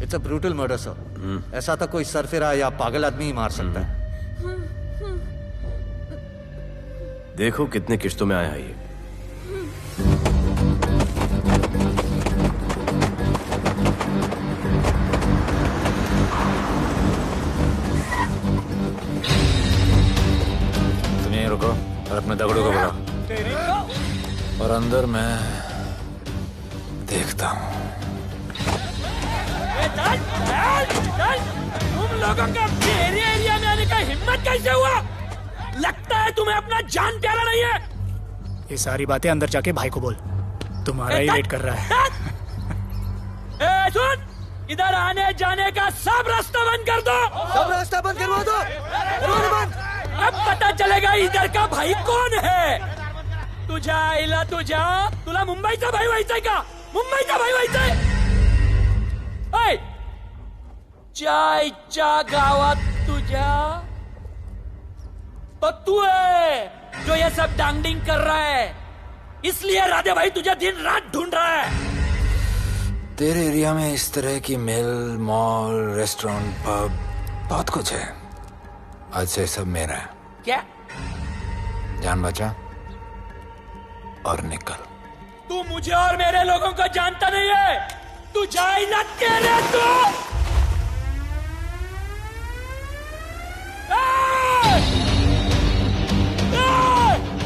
It's a brutal murder sir. ऐसा तो कोई सरफिरा या पागल आदमी ही मार सकता है। देखो कितने किश्तों में आया है ये। तुम यहीं रुको और अपने दगड़ों को बुलाओ, और अंदर मैं देखता हूँ। तुम लोगों का मेरे एरिया में आने का हिम्मत कैसे हुआ? लगता है तुम्हें अपना जान प्यारा नहीं है। ये सारी बातें अंदर जाके भाई को बोल, तुम्हारा ही वेट कर रहा है। सुन, इधर आने जाने का सब रास्ता बंद कर दो। सब रास्ता बंद करवा दो। अब पता चलेगा इधर का भाई कौन है। तुझा इला तुझा तुला मुंबईचा भाई व्हायचाय का? मुंबईचा भाई व्हायचाय? चायच्या गावात तुझ्या तो तू है जो ये सब डांगडिंग कर रहा है, इसलिए राधे भाई तुझे दिन रात ढूंढ रहा है। तेरे एरिया में इस तरह की मिल, मॉल, रेस्टोरेंट, पब बहुत कुछ है। आज से सब मेरा है। क्या? जान बचा और निकल। तू मुझे और मेरे लोगों को जानता नहीं है। तू जाए ना तेरे तो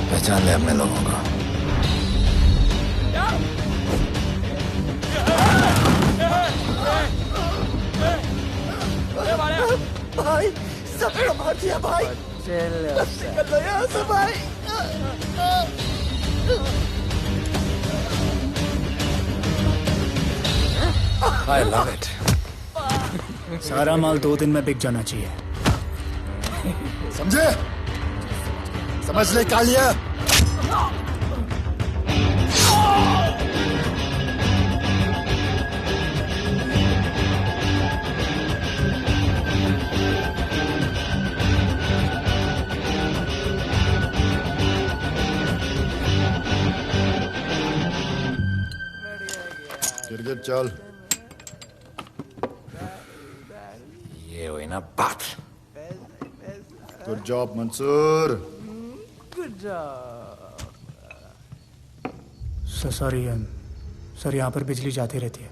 पहचान ले अपने लोगों को। भाई सबको मार दिया भाई। निकल लो यहाँ से भाई। I love it. सारा माल 2 दिन में बिक जाना चाहिए। समझे? समझ ले कालिया। गिरगिट चल। ये हुई ना बात। Good job Mansoor. Sorry sir, यहाँ पर बिजली जाती रहती है।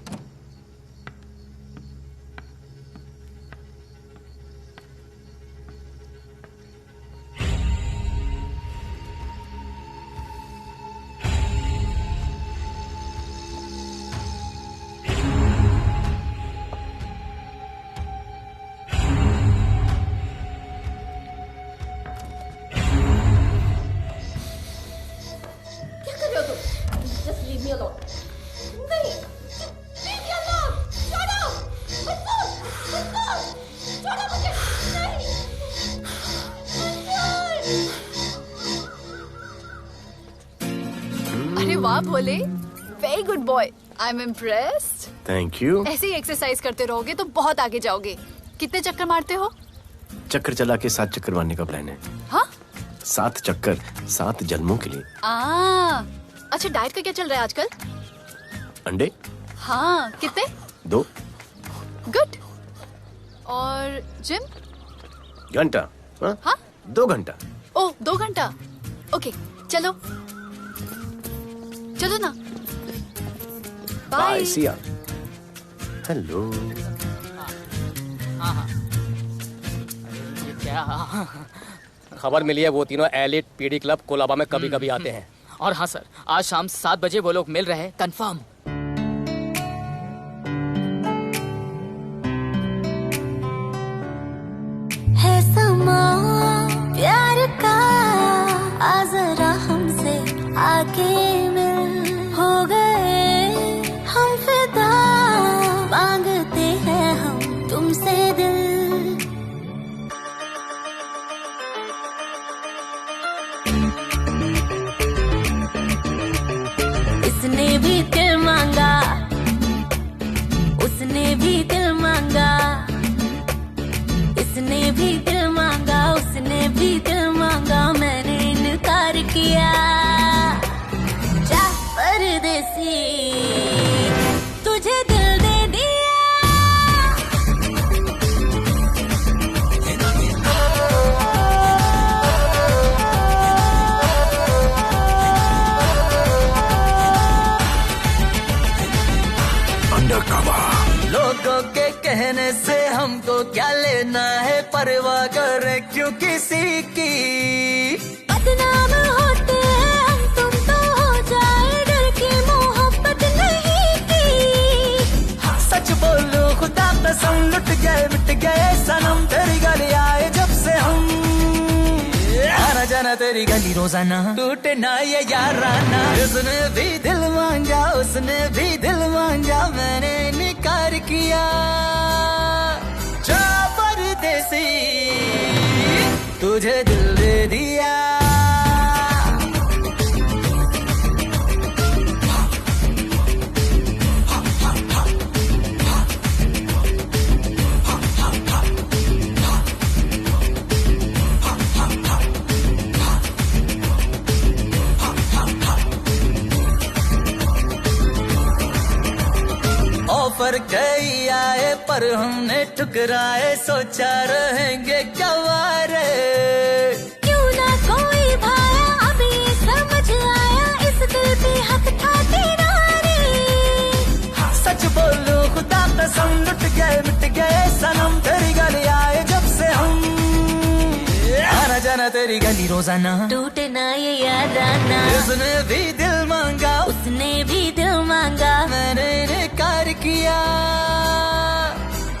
वाह Bhole, very good boy, I am impressed. Thank you. ऐसे ही एक्सरसाइज करते रहोगे तो बहुत आगे जाओगे। कितने चक्कर मारते हो? चक्कर चला के 7 चक्कर मारने का प्लान है। हाँ? 7 चक्कर 7 जन्मों के लिए। अच्छा, डाइट का क्या चल रहा है आजकल? अंडे। हाँ, कितने? 2। गुड। और जिम? घंटा। हाँ? 2 घंटा। ओह, 2 घंटा। ओके, चलो चलो ना। बाय। सी या। हेलो। क्या खबर मिली है? वो तीनों एलिट पीडी क्लब कोलाबा में कभी कभी आते हैं। और हाँ सर, आज शाम 7 बजे वो लोग मिल रहे हैं, कंफर्म। है समा प्यार का, आ जरा हमसे आके मिल। हो गए हम फिदा, मांगते हैं हम तुमसे दिल। इसने भी दिल मांगा, उसने भी दिल मांगा, इसने भी दिल मांगा, उसने भी दिल मांगा, मैंने इनकार किया। जा परदेसी, तुझे दिल दे दिया। लोगों के कहने से हमको क्या लेना है, परवाह करे क्यों किसी की। बदनाम होते हैं हम, तुम तो हो जाए, डर की मोहब्बत नहीं की। सच बोलो खुदा कसम, लुट गए मिट गए सनम, तेरी गली आए जब से हम। आना जाना तेरी तेरी गली रोजाना, टूटे ना ये याराना। उसने भी दिल मांगा, उसने भी दिल मांगा, मैंने इनकार किया। जा परदेसी तुझे दिल दे दिया। ऑफर कई आए पर हमने ठुकराए, सोचा रहेंगे क्या वारे। क्यों ना कोई भाया, अभी समझ आया, इस दिल पे हक था तेरा रे। सच बोलूं खुदा कसम, लुट गए मिट गए सनम, तेरी गली आए जब से हम। आना जाना तेरी गली रोजाना, टूटे ना ये याराना। उसने भी दिल मांगा, उसने भी दिल मांगा, मैंने इनकार किया।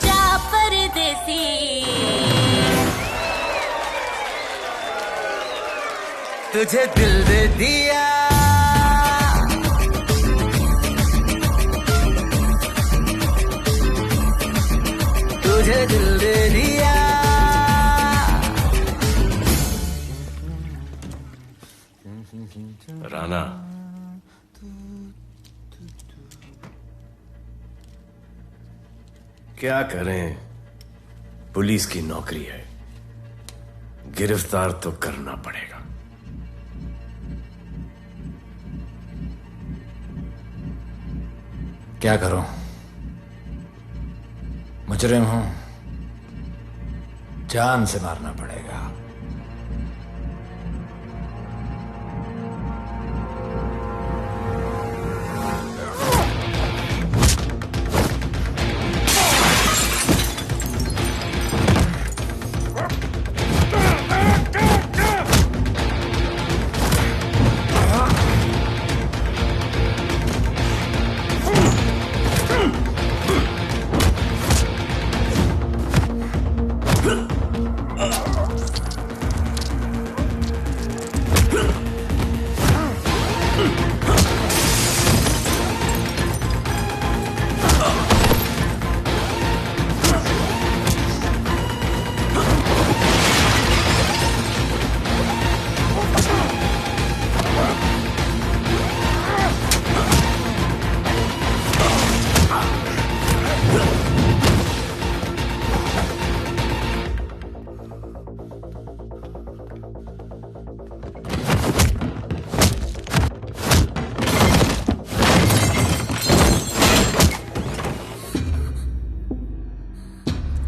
जा परदेसी तुझे दिल दे दिया। तुझे दिल दे दिया। राणा, क्या करें, पुलिस की नौकरी है, गिरफ्तार तो करना पड़ेगा। क्या करूं, मुजरिम हूं, जान से मारना पड़ेगा।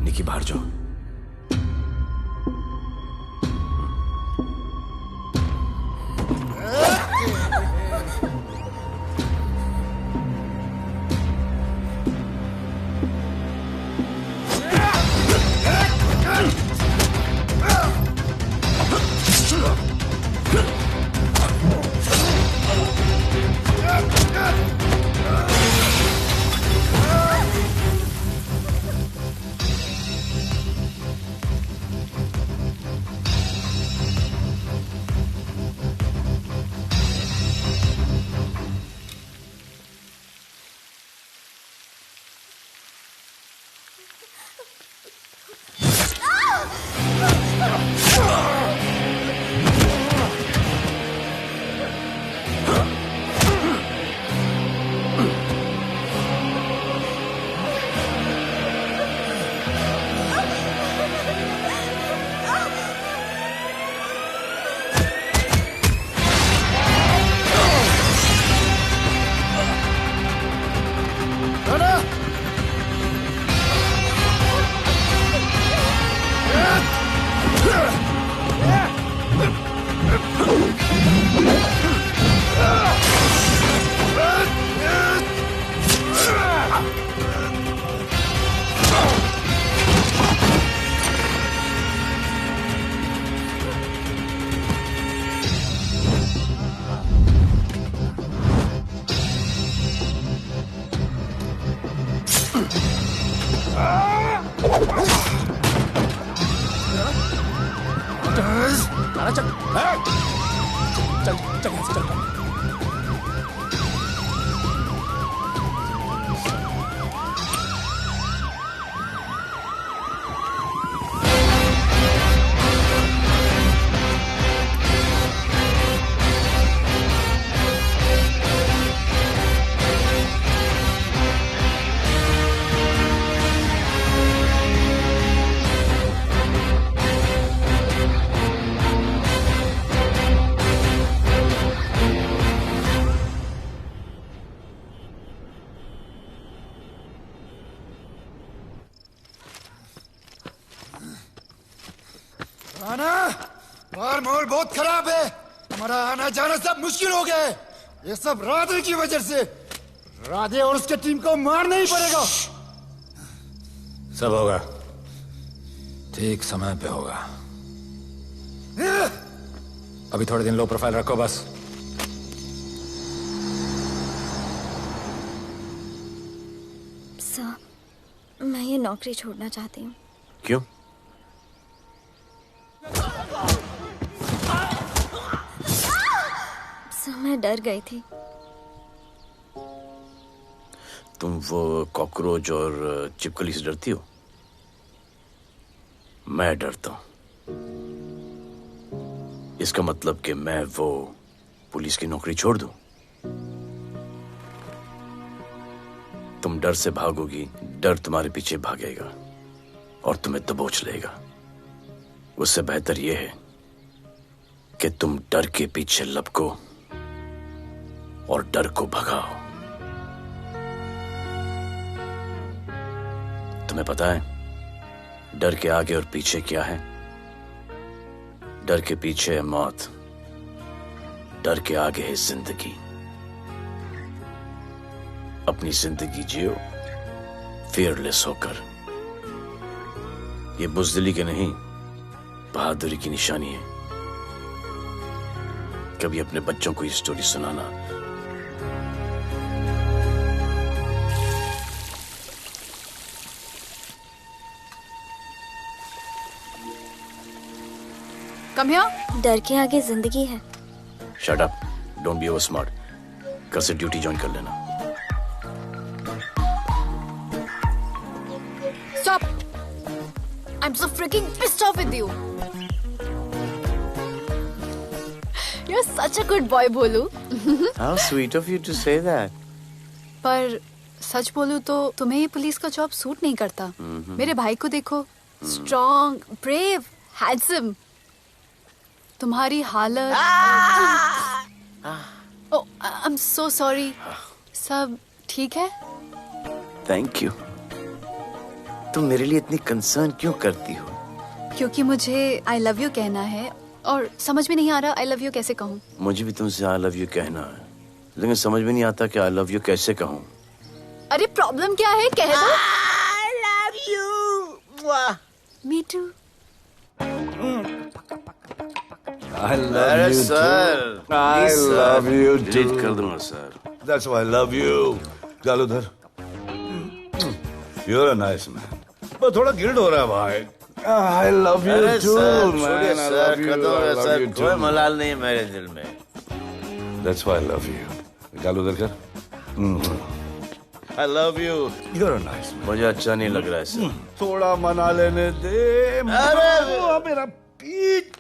निकी बाहर जाओ। चल चल चल यहाँ से चल। राणा, मार मोल बहुत खराब है। हमारा आना जाना सब मुश्किल हो गया है। ये सब राधे की वजह से। राधे और उसके टीम को मारना ही पड़ेगा। सब होगा, ठीक समय पे होगा। अभी थोड़े दिन लो प्रोफाइल रखो बस। सर, मैं ये नौकरी छोड़ना चाहती हूँ। क्यों? सर, मैं डर गई थी। तुम वो कॉकरोच और चिपकली से डरती हो? मैं डरता हूं। इसका मतलब कि मैं वो पुलिस की नौकरी छोड़ दूं? तुम डर से भागोगी, डर तुम्हारे पीछे भागेगा और तुम्हें दबोच लेगा। उससे बेहतर यह है कि तुम डर के पीछे लपको और डर को भगाओ। तुम्हें पता है डर के आगे और पीछे क्या है? डर के पीछे है मौत, डर के आगे है जिंदगी। अपनी जिंदगी जियो फियरलेस होकर। ये बुज़दिली की नहीं, बहादुरी की निशानी है। कभी अपने बच्चों को ये स्टोरी सुनाना। Come here. डर के आगे जिंदगी है। Shut up, don't be over smart. कल से ड्यूटी ज्वाइन कर लेना। Stop! I'm so freaking pissed off with you. You're such a good boy, बोलू। How sweet of you to say that. पर सच बोलूं तो तुम्हें ये पुलिस का जॉब सूट नहीं करता। मेरे भाई को देखो, स्ट्रॉन्ग, ब्रेव, हैंडसम। तुम्हारी हालत। ओह, आई एम सो सॉरी। सब ठीक है? Thank you. तुम मेरे लिए इतनी कंसर्न क्यों करती हो? क्योंकि मुझे आई लव यू कहना है और समझ में नहीं आ रहा आई लव यू कैसे कहूँ। मुझे भी तुमसे आई लव यू कहना है, लेकिन समझ में नहीं आता कि आई लव यू कैसे कहूँ। अरे प्रॉब्लम क्या है, कह दो। I love you. Me too. I love you sir, too. I please, sir. love you too. Delete कर दूंगा sir. That's why I love you. चल उधर। You're a nice man. but थोड़ा गिल्ड हो रहा है भाई। I love you अरे too, सर, man. छोड़िए I sir, love you. Kadam I है love सर, you कोई too. मलाल नहीं है मेरे दिल में। That's why I love you. चल उधर कर। I love you. You're a nice man. मुझे अच्छा नहीं लग रहा है सर। थोड़ा मना लेने दे। अरे मेरा पीठ।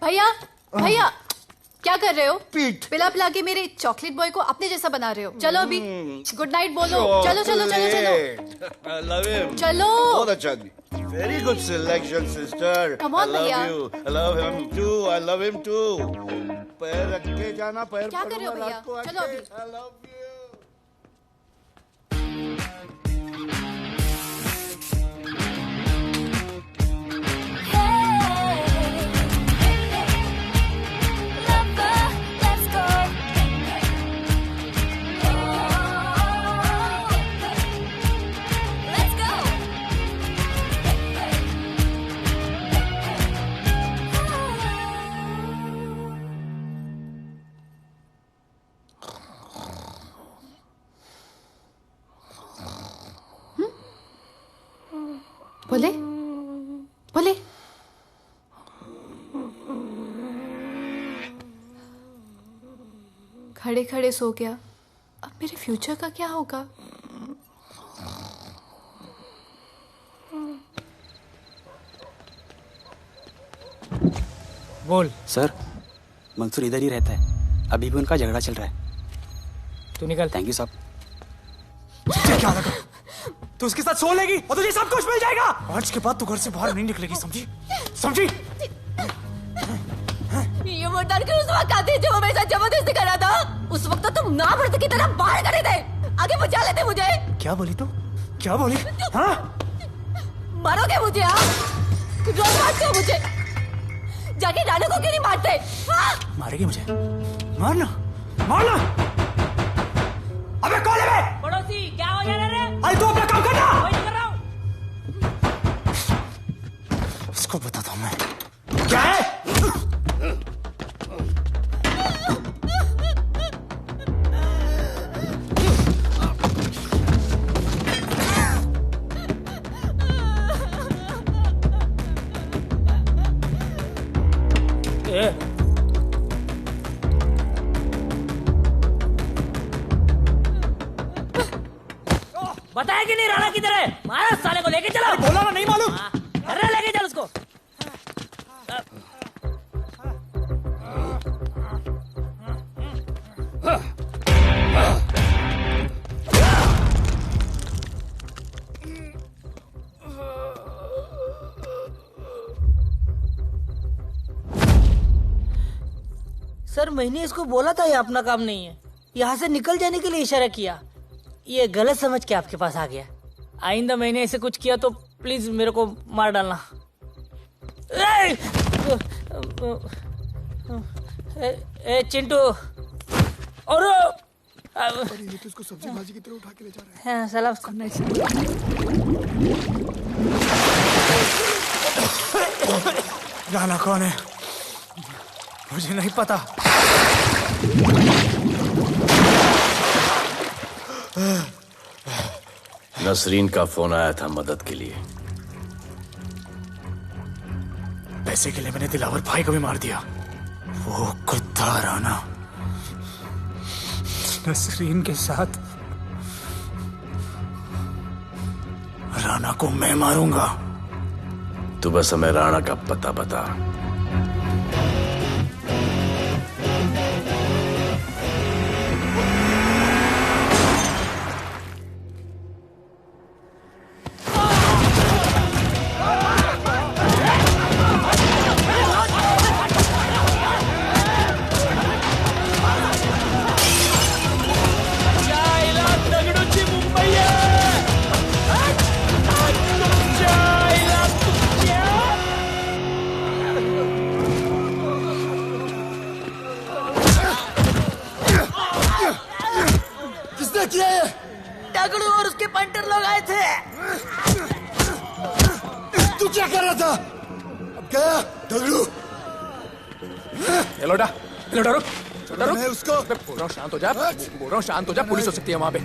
भैया, भैया, क्या कर रहे हो? पीठ पिला पिला के मेरे चॉकलेट बॉय को अपने जैसा बना रहे हो। चलो अभी गुड नाइट बोलो। चलो चलो चलो चलो। I love him. चलो। बहुत अच्छा आदमी। Very good selection, sister. Come on, I love भैया। you. I love him too. I love him too. पैर रख के जाना, पैर क्या कर रहे हो पकड़ना भैया? रात को चलो आके। अभी। I love you. बोले बोले। खड़े खड़े सो गया, अब मेरे फ्यूचर का क्या होगा? बोल। सर, मंसूर इधर ही रहता है, अभी भी उनका झगड़ा चल रहा है। तू निकल। थैंक यू साहब। तुझे क्या लगा तू उसके साथ सो लेगी और तुझे सब कुछ मिल जाएगा? आज के बाद तू घर से बाहर नहीं निकलेगी, समझी? समझी? ये वो डर के उस वक्त आते जब वो मेरे साथ जबरदस्ती कर रहा था, उस वक्त तो तुम ना भरते की तरह बाहर करे थे, आगे बचा लेते मुझे। क्या बोली तू? क्या बोली? हाँ? मारोगे मुझे? हाँ, रोज मारते हो मुझे, जाके नानू को क्यों नहीं मारते? हाँ? मारेगी मुझे? मारना, मारना। अबे कौन है बे? पड़ोसी क्या हो जा रहा है? अरे तू अपना काम करना। वही कर रहा हूँ। इसको बताता हूँ मैं क्या है। बताया कि नहीं राणा किधर है? मारा साले को, लेके चलो। बोला ना, नहीं मालूम। अरे लेके चल उसको। सर, मैंने इसको बोला था ये अपना काम नहीं है, यहाँ से निकल जाने के लिए इशारा किया, ये गलत समझ के आपके पास आ गया। आइंदा मैंने ऐसे कुछ किया तो प्लीज मेरे को मार डालना। ए चिंटू, और ये तो इसको सब्जी भाजी की तरह उठा के ले जा रहा है। हाँ, साला उसको नहीं राणा कौन है मुझे नहीं पता। नसरीन का फोन आया था मदद के लिए। पैसे के लिए मैंने दिलावर भाई को भी मार दिया। वो कुत्ता राणा नसरीन के साथ, राणा को मैं मारूंगा। तू बस हमें राणा का पता बता। दगड़ू और उसके पंटर लोग आए थे। तू क्या कर रहा था? अब गया दगड़ू। ये लोटा रुक। मैं उसको बोल रहा हूँ शांत हो जा, बोल रहा हूँ शांत हो जा। पुलिस हो सकती है वहाँ पे,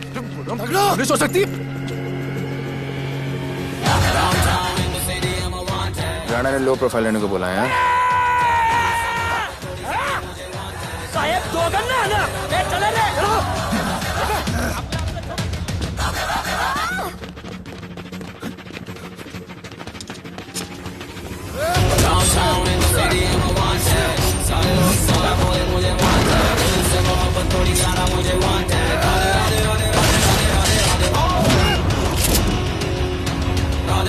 पुलिस हो सकती है। राणा ने लो प्रोफाइल लेने को बोला है। साहब दो गन्ना ना, चले रे। Downtown in the city, I'm a wanted. सारे लोग सारा बोले मुझे wanted. दिल से मोहब्बत थोड़ी ज्यादा मुझे wanted. राधे राधे राधे राधे राधे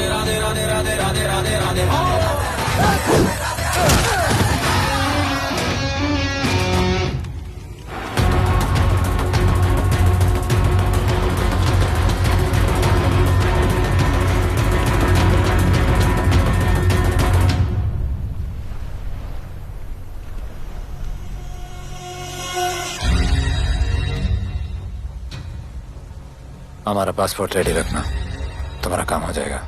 राधे राधे राधे राधे राधे राधे राधे राधे। हमारा पासपोर्ट रेडी रखना, तुम्हारा काम हो जाएगा।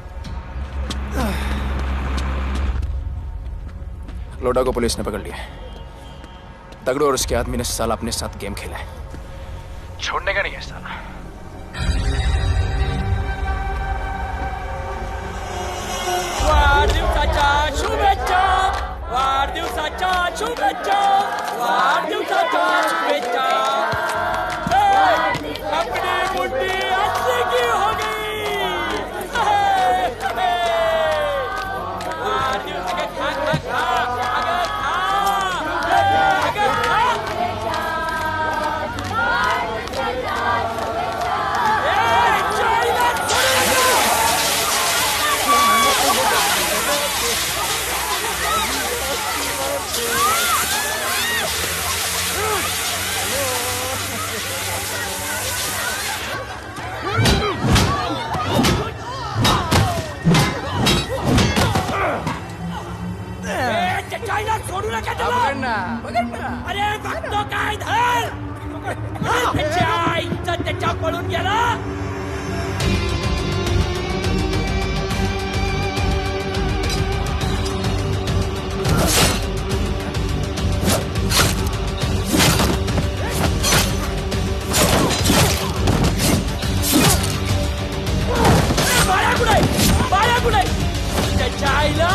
लोडा को पुलिस ने पकड़ लिया। दगड़ू और उसके आदमी ने साला अपने साथ गेम खेला है, छोड़ने का नहीं है साला। वाढदिवसाच्या शुभेच्छा, वाढदिवसाच्या शुभेच्छा, वाढदिवसाच्या शुभेच्छा। अरे भक्तों का इधर त्याच्या पळून गेला. बाळा कुठे त्याच्या आईला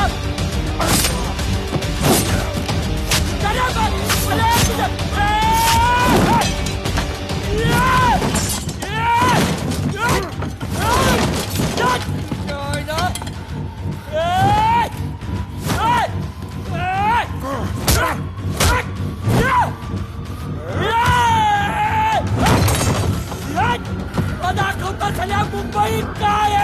दाखवता झाल्या मुंबई काय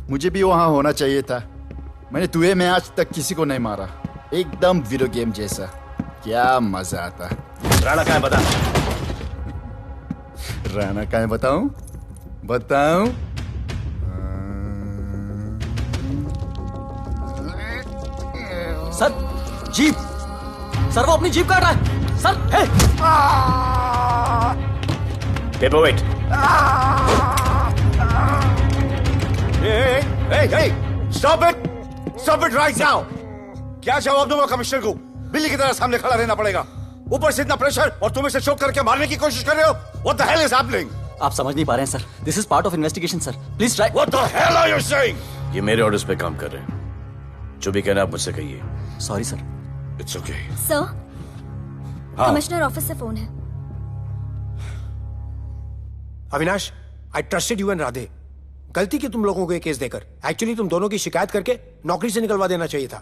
मुझे भी वहां होना चाहिए था. मैंने तुझे में आज तक किसी को नहीं मारा. एकदम वीडियो गेम जैसा. क्या मजा आता. राणा कहाँ है बता. राणा कहाँ है बताऊं. बताऊं. Sir jeep. सर वो अपनी जीप काट रहा है. Sir hey. Paperweight. Hey, stop it! Stop it right now! क्या जवाब दूंगा कमिश्नर को? बिल्ली की तरह सामने खड़ा रहना पड़ेगा. ऊपर से इतना प्रेशर और तुम इसे चोक करके मारने की कोशिश कर रहे हो. What the hell is happening? आप समझ नहीं पा रहे हैं sir. This is part of investigation, sir. Please try. What the hell are you saying? ये मेरे ऑर्डर्स पे काम कर रहे हैं. जो भी कहना आप मुझसे कहिए. Sorry, sir. It's okay. Sir, commissioner office से फोन है. Avinash, I trusted you and Radhe. गलती की तुम लोगों को ये केस देकर. एक्चुअली तुम दोनों की शिकायत करके नौकरी से निकलवा देना चाहिए था.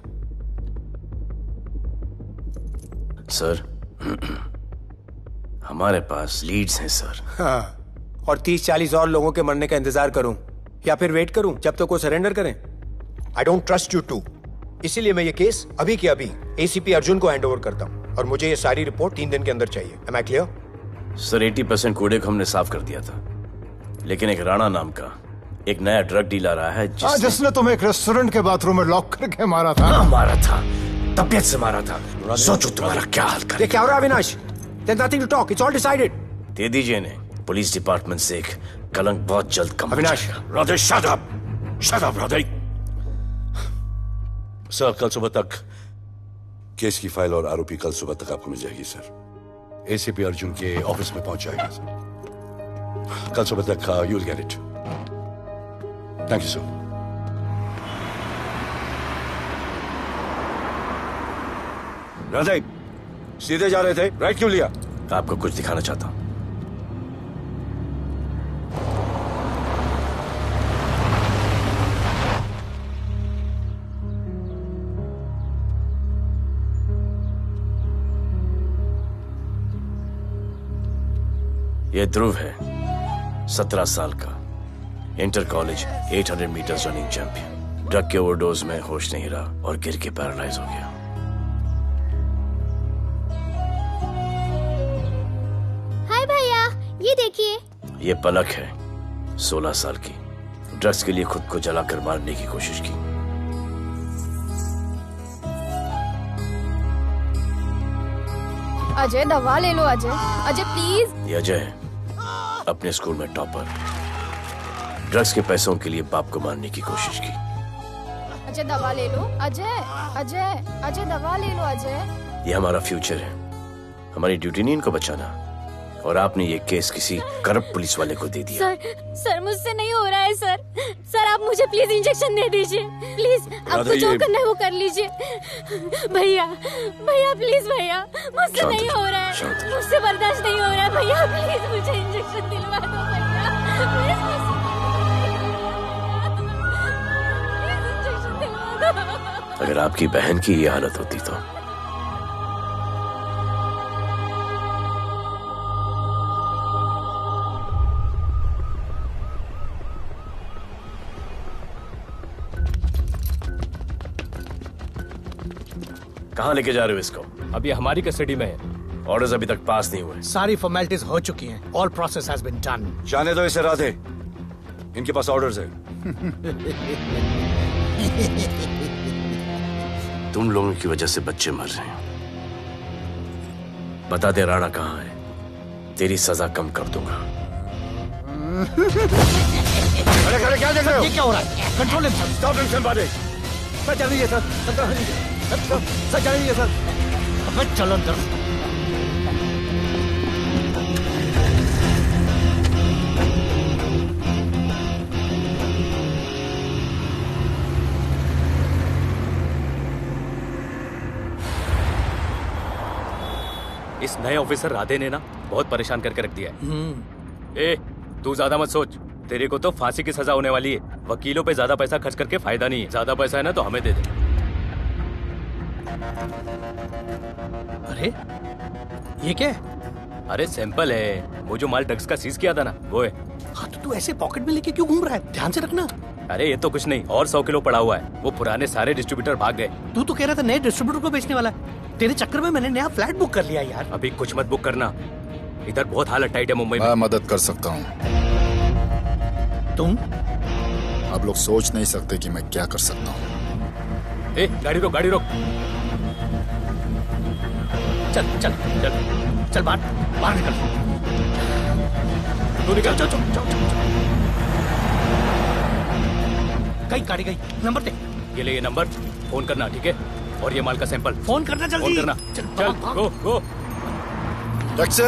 सर हमारे पास लीड्स हैं सर. हाँ, और 30-40 और लोगों के मरने का इंतजार करूं या फिर वेट करूं जब तक वो सरेंडर करें. I don't trust you too. इसीलिए मैं ये केस अभी के अभी एसीपी अर्जुन को हैंड ओवर करता हूं और मुझे ये सारी रिपोर्ट 3 दिन के अंदर चाहिए. M I clear? सर 80% कूड़े को हमने साफ कर दिया था, लेकिन एक राणा नाम का एक नया ड्रग डीलर आया है जिसने तुम्हें एक रेस्टोरेंट के बाथरूम में लॉक करके मारा था. हाँ, मारा था. तबीयत से मारा था. सोचो तुम्हारा क्या हाल ये क्या हो रहा है Avinash? There's nothing to talk. It's all decided. दे दीजिए इन्हें. पुलिस डिपार्टमेंट से एक कलंक बहुत जल्द come. Avinash, Radhe shut up. Shut up, Radhe. Sir कल सुबह तक केस की फाइल और आरोपी कल सुबह तक आपको मिल जाएगी सर. एसीपी अर्जुन के ऑफिस में पहुंच जाएगा सर. कल सुबह तक you will get it. Thank you sir. Radhe सीधे जा रहे थे, राइट क्यों लिया? आपको कुछ दिखाना चाहता हूं. यह ध्रुव है, 17 साल का, inter college 800 metres running champion. Drug के ओवरडोज में होश नहीं रहा और गिर के पैरालाइज हो गया. हाय भैया, ये देखिए. ये पलक है, 16 साल की. ड्रग्स के लिए खुद को जलाकर मारने की कोशिश की. अजय दवा ले लो. अजय, अजय प्लीज. ये अजय है, अपने स्कूल में टॉपर. ड्रग्स के पैसों के लिए बाप को मारने की कोशिश की. अजय दवा ले लो. अजय, अजय, अजय दवा ले लो. अजय, ये हमारा फ्यूचर है. हमारी ड्यूटी नहीं इनको बचाना, और आपने ये केस किसी करप्ट पुलिस वाले को दे दिया। सर मुझसे नहीं हो रहा है सर। सर आप मुझे प्लीज इंजेक्शन दे दीजिए प्लीज। आपको जो करना है वो कर लीजिए। भैया भैया प्लीज भैया, मुझसे नहीं हो रहा है, मुझसे बर्दाश्त नहीं हो रहा है भैया, प्लीज मुझे इंजेक्शन दिलवा दो भैया, इंजेक्शन दिलवा दो। अगर आपकी बहन की ये हालत होती तो कहाँ लेके जा रहे हो इसको? अभी हमारी कस्टडी में है। ऑर्डर्स अभी तक पास नहीं हुए। सारी फॉर्मेलिटीज हो चुकी हैं। All process has been done. जाने दो इसे राधे, इनके पास ऑर्डर्स है। तुम लोगों की वजह से बच्चे मर रहे हैं। बता दे राणा कहाँ है, तेरी सजा कम कर दूंगा। अरे अरे क्या देख रहे हो? ये क्या हो रहा है? Control himself. स्टॉप हिमसेल्फ बादे। सर चल रही है सर। सर चल रही है सर। अबे चलो अंदर। इस नए ऑफिसर राधे ने ना बहुत परेशान करके रख दिया है। ए, तू ज्यादा मत सोच, तेरे को तो फांसी की सजा होने वाली है। वकीलों पे ज्यादा पैसा खर्च करके फायदा नहीं है। ज्यादा पैसा है ना तो हमें दे दे। अरे ये क्या है? अरे सैंपल है, वो जो माल ड्रग्स का सीज किया था ना वो है। हाँ तो तू ऐसे पॉकेट में लेके क्यों घूम रहा है? ध्यान से रखना। अरे ये तो कुछ नहीं, और 100 किलो पड़ा हुआ है। वो पुराने सारे डिस्ट्रीब्यूटर भाग गए। तू तो कह रहा था नए डिस्ट्रीब्यूटर को बेचने वाला है। तेरे चक्कर में मैंने नया फ्लैट बुक कर लिया यार। अभी कुछ मत बुक करना, इधर बहुत हालत टाइट है मुंबई में। मैं मदद कर सकता हूँ। तुम? आप लोग सोच नहीं सकते कि मैं क्या कर सकता हूँ। ए, गाड़ी रोक, गाड़ी रोक। चल चल चल चल बाहर निकल। तू निकल। चल चल चल गई गाड़ी गई। नंबर दे। ये ले, ये नंबर, फोन करना ठीक है। और ये माल का सैंपल फोन करना जल्दी। फोन करना। चल गो गो। टैक्सी।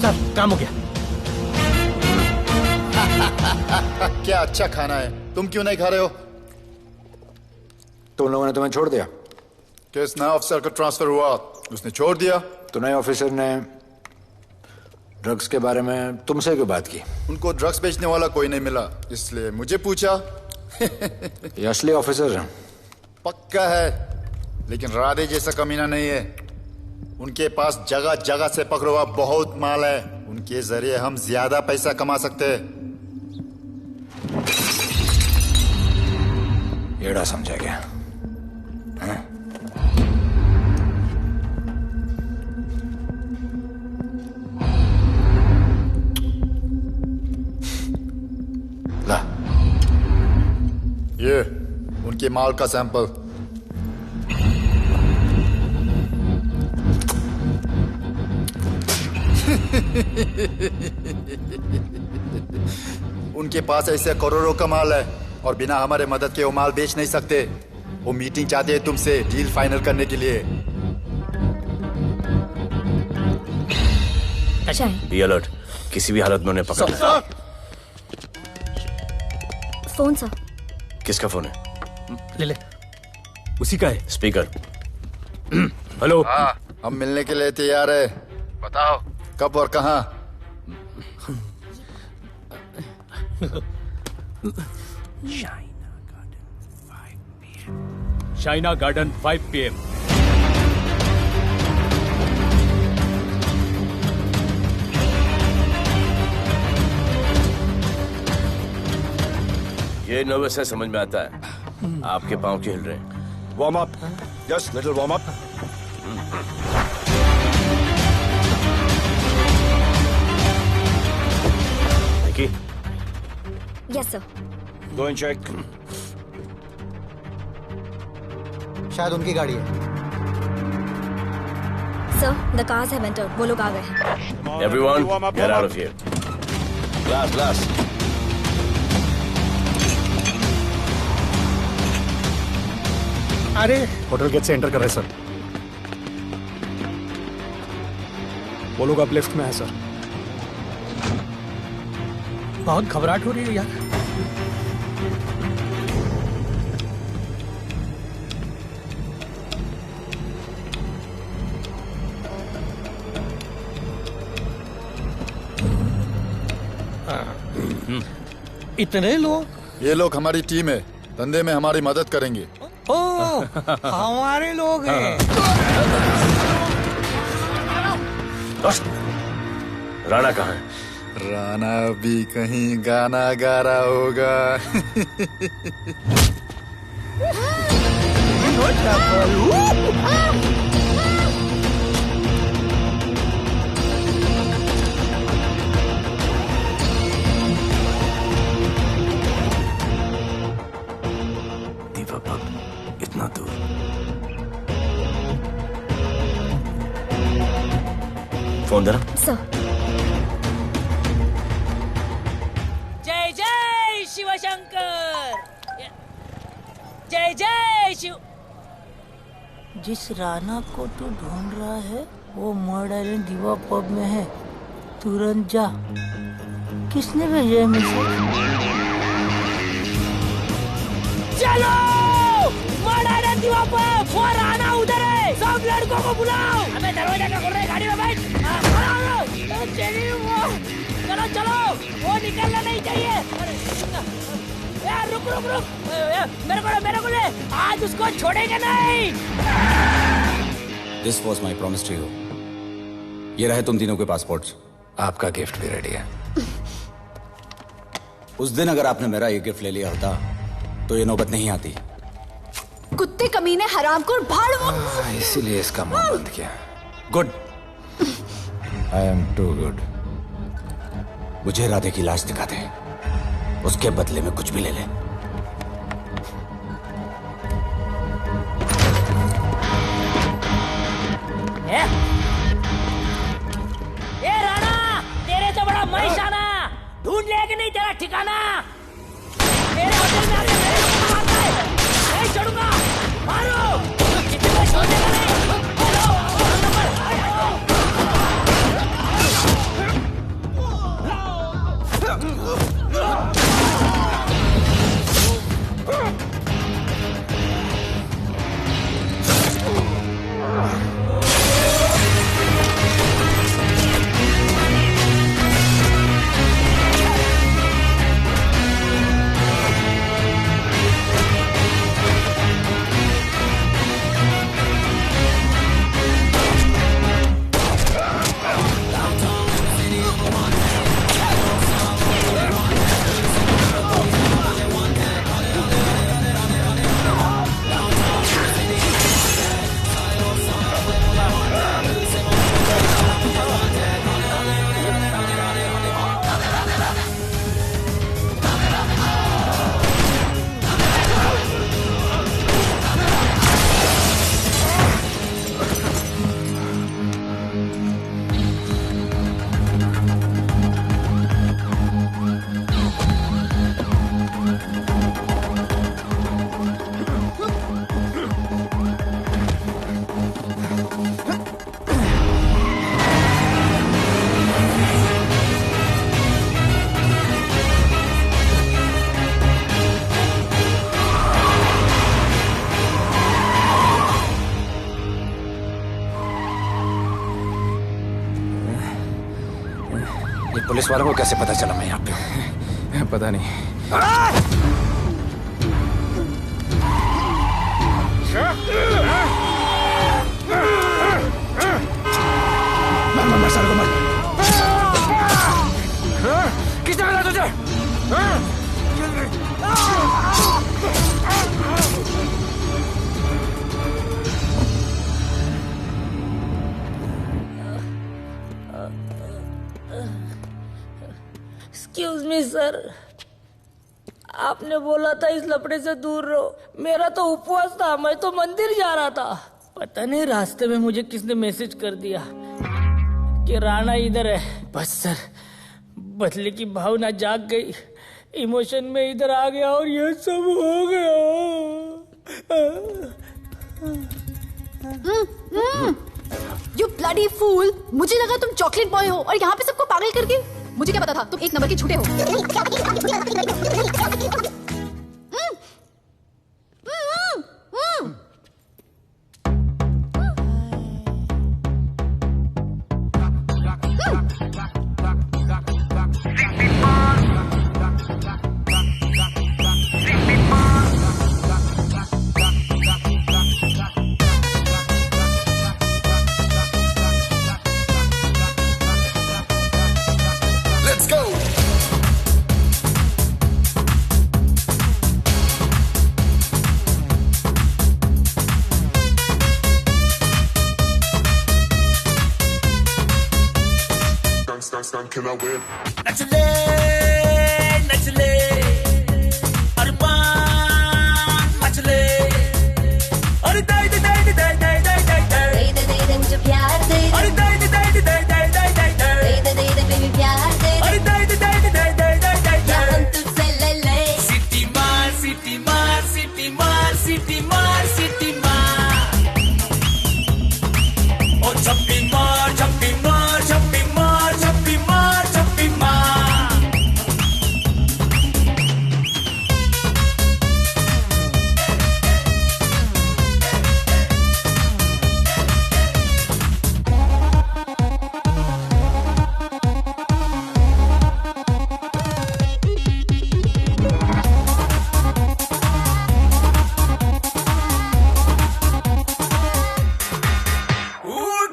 सर काम हो गया। क्या अच्छा खाना है, तुम क्यों नहीं खा रहे हो? तो उन लोगों ने तुम्हें छोड़ दिया? किस नए ऑफिसर का ट्रांसफर हुआ उसने छोड़ दिया? तो नए ऑफिसर ने ड्रग्स के बारे में तुमसे क्यों बात की? उनको ड्रग्स बेचने वाला कोई नहीं मिला, इसलिए मुझे पूछा। ये असली ऑफिसर है? पक्का है, लेकिन राधे जैसा कमीना नहीं है। उनके पास जगह जगह से पकड़ा हुआ बहुत माल है, उनके जरिए हम ज्यादा पैसा कमा सकते हैं। येड़ा समझा क्या? हाँ? ला, ये उनके माल का सैंपल। उनके पास ऐसे करोड़ों का माल है और बिना हमारे मदद के वो माल बेच नहीं सकते। वो मीटिंग चाहते हैं तुमसे डील फाइनल करने के लिए। बी अलर्ट, किसी भी हालत में उन्हें पकड़ना। Phone sir. किसका फोन है? ले ले। उसी का है। स्पीकर। हेलो। हम मिलने के लिए तैयार है, बताओ कब और कहाँ? Shaina garden 5 PM। ये नर्वस है, समझ में आता है। आपके पांव क्यों हिल रहे हैं? Warm up, just little warm up. Nikki. Yes sir. Go and check. शायद उनकी गाड़ी है। Sir the cars have entered. वो लोग आ गए हैं। Everyone, get out of here. Glass, glass. अरे होटल गेट से एंटर कर रहे सर। वो लोग अब लिफ्ट में है सर। बहुत घबराहट हो रही है यार। इतने लोग? ये लोग हमारी टीम है, धंधे में हमारी मदद करेंगे। ओ, हमारे लोग हैं। राणा कहाँ है? राणा भी कहीं गाना गा रहा होगा। दीवा पब इतना दूर। फोन देना। सर। जय जय शिवशंकर, जय जय शिव। जिस राणा को तू ढूंढ रहा है वो मर्ड आइलैंड दीवा पब में है, तुरंत जा। किसने भेजा है मैसेज? चलो मर्ड आइलैंड दीवा पब, वो राणा उधर है, सब लड़कों को बुलाओ। अबे दरवाजा क्या खोल रहे, गाड़ी में बैठ। चलो चलो, वो निकलना नहीं चाहिए। यार रुक रुक रुक, मेरे को ले, आज उसको छोड़ेंगे नहीं। This was my promise to you. ये रहे तुम तीनों के पासपोर्ट्स। आपका गिफ्ट भी रेडी है। उस दिन अगर आपने मेरा ये गिफ्ट ले लिया होता तो ये नौबत नहीं आती। कुत्ते कमीने हरामखोर भाड़। इसीलिए इसका मुंह बंद किया। Good. I am too good. मुझे राधे की लाश दिखा दे, उसके बदले में कुछ भी ले ले। ए राणा, तेरे से बड़ा मैं शाना, ढूंढ ले कि नहीं तेरा ठिकाना। मेरे होटल में आके मेरे को मारता है, नहीं छोड़ूंगा, मारो। किसी को छोड़ेगा नहीं। पुलिस वालों को कैसे पता चला मैं यहाँ पे? पता नहीं। मर साले को मर। किसने मिला तुझे? एक्सक्यूज मी सर, आपने बोला था इस लपड़े से दूर रहो। मेरा तो उपवास था, मैं तो मंदिर जा रहा था। पता नहीं रास्ते में मुझे किसने मैसेज कर दिया कि राणा इधर है। बस सर, बदले की भावना जाग गई, इमोशन में इधर आ गया और ये सब हो गया। You bloody fool! मुझे लगा तुम चॉकलेट बॉय हो और यहाँ पे सबको पागल करके। मुझे क्या पता था तुम एक नंबर के झूठे हो। Let's go. नचले नचले अरमान मचले अरे दाई दे दाई दे दाई दाई दाई दाई दे दे दे मुझे प्यार दे अरे दाई दे दाई दे दाई दाई दाई दाई दे दे बेबी प्यार दे अरे दाई दे दाई दे दाई दाई दाई दाई या हम तुझसे ले ले सिटी मार सिटी मार सिटी मार सिटी मार सिटी मार ओ छप्पी मार छप्पी मार छप्पी मार छप्पी मार छप्पी मार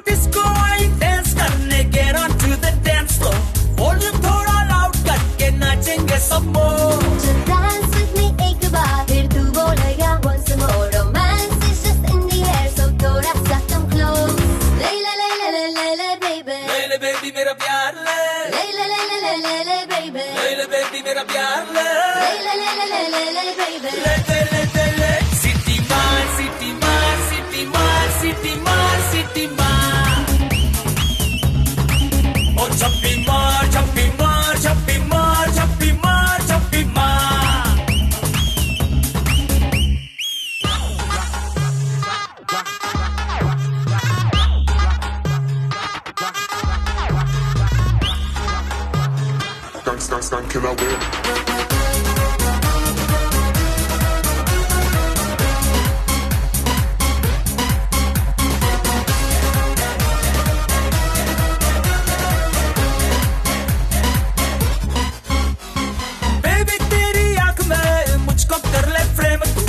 डिस्को आई डांस करने get on to the dance floor volume थोड़ा लाउड करके नाचेंगे सब मोर Dance with me एक बार फिर तू बोलेगा once more romance is just in the air so थोड़ा सा come close ले ले ले ले ले ले ले baby ले ले बेबी मेरा प्यार ले ले ले ले ले ले ले ले baby ले ले बेबी मेरा प्यार ले ले ले ले ले ले ले baby ले ले ले सिटी मार सिटी मार सिटी मार सिटी मार सिटी मार ओ छप्पी मार छप्पी मार छप्पी मार छप्पी मार छप्पी मार बेबी तेरी आंख में मुझको कर ले फ्रेम तू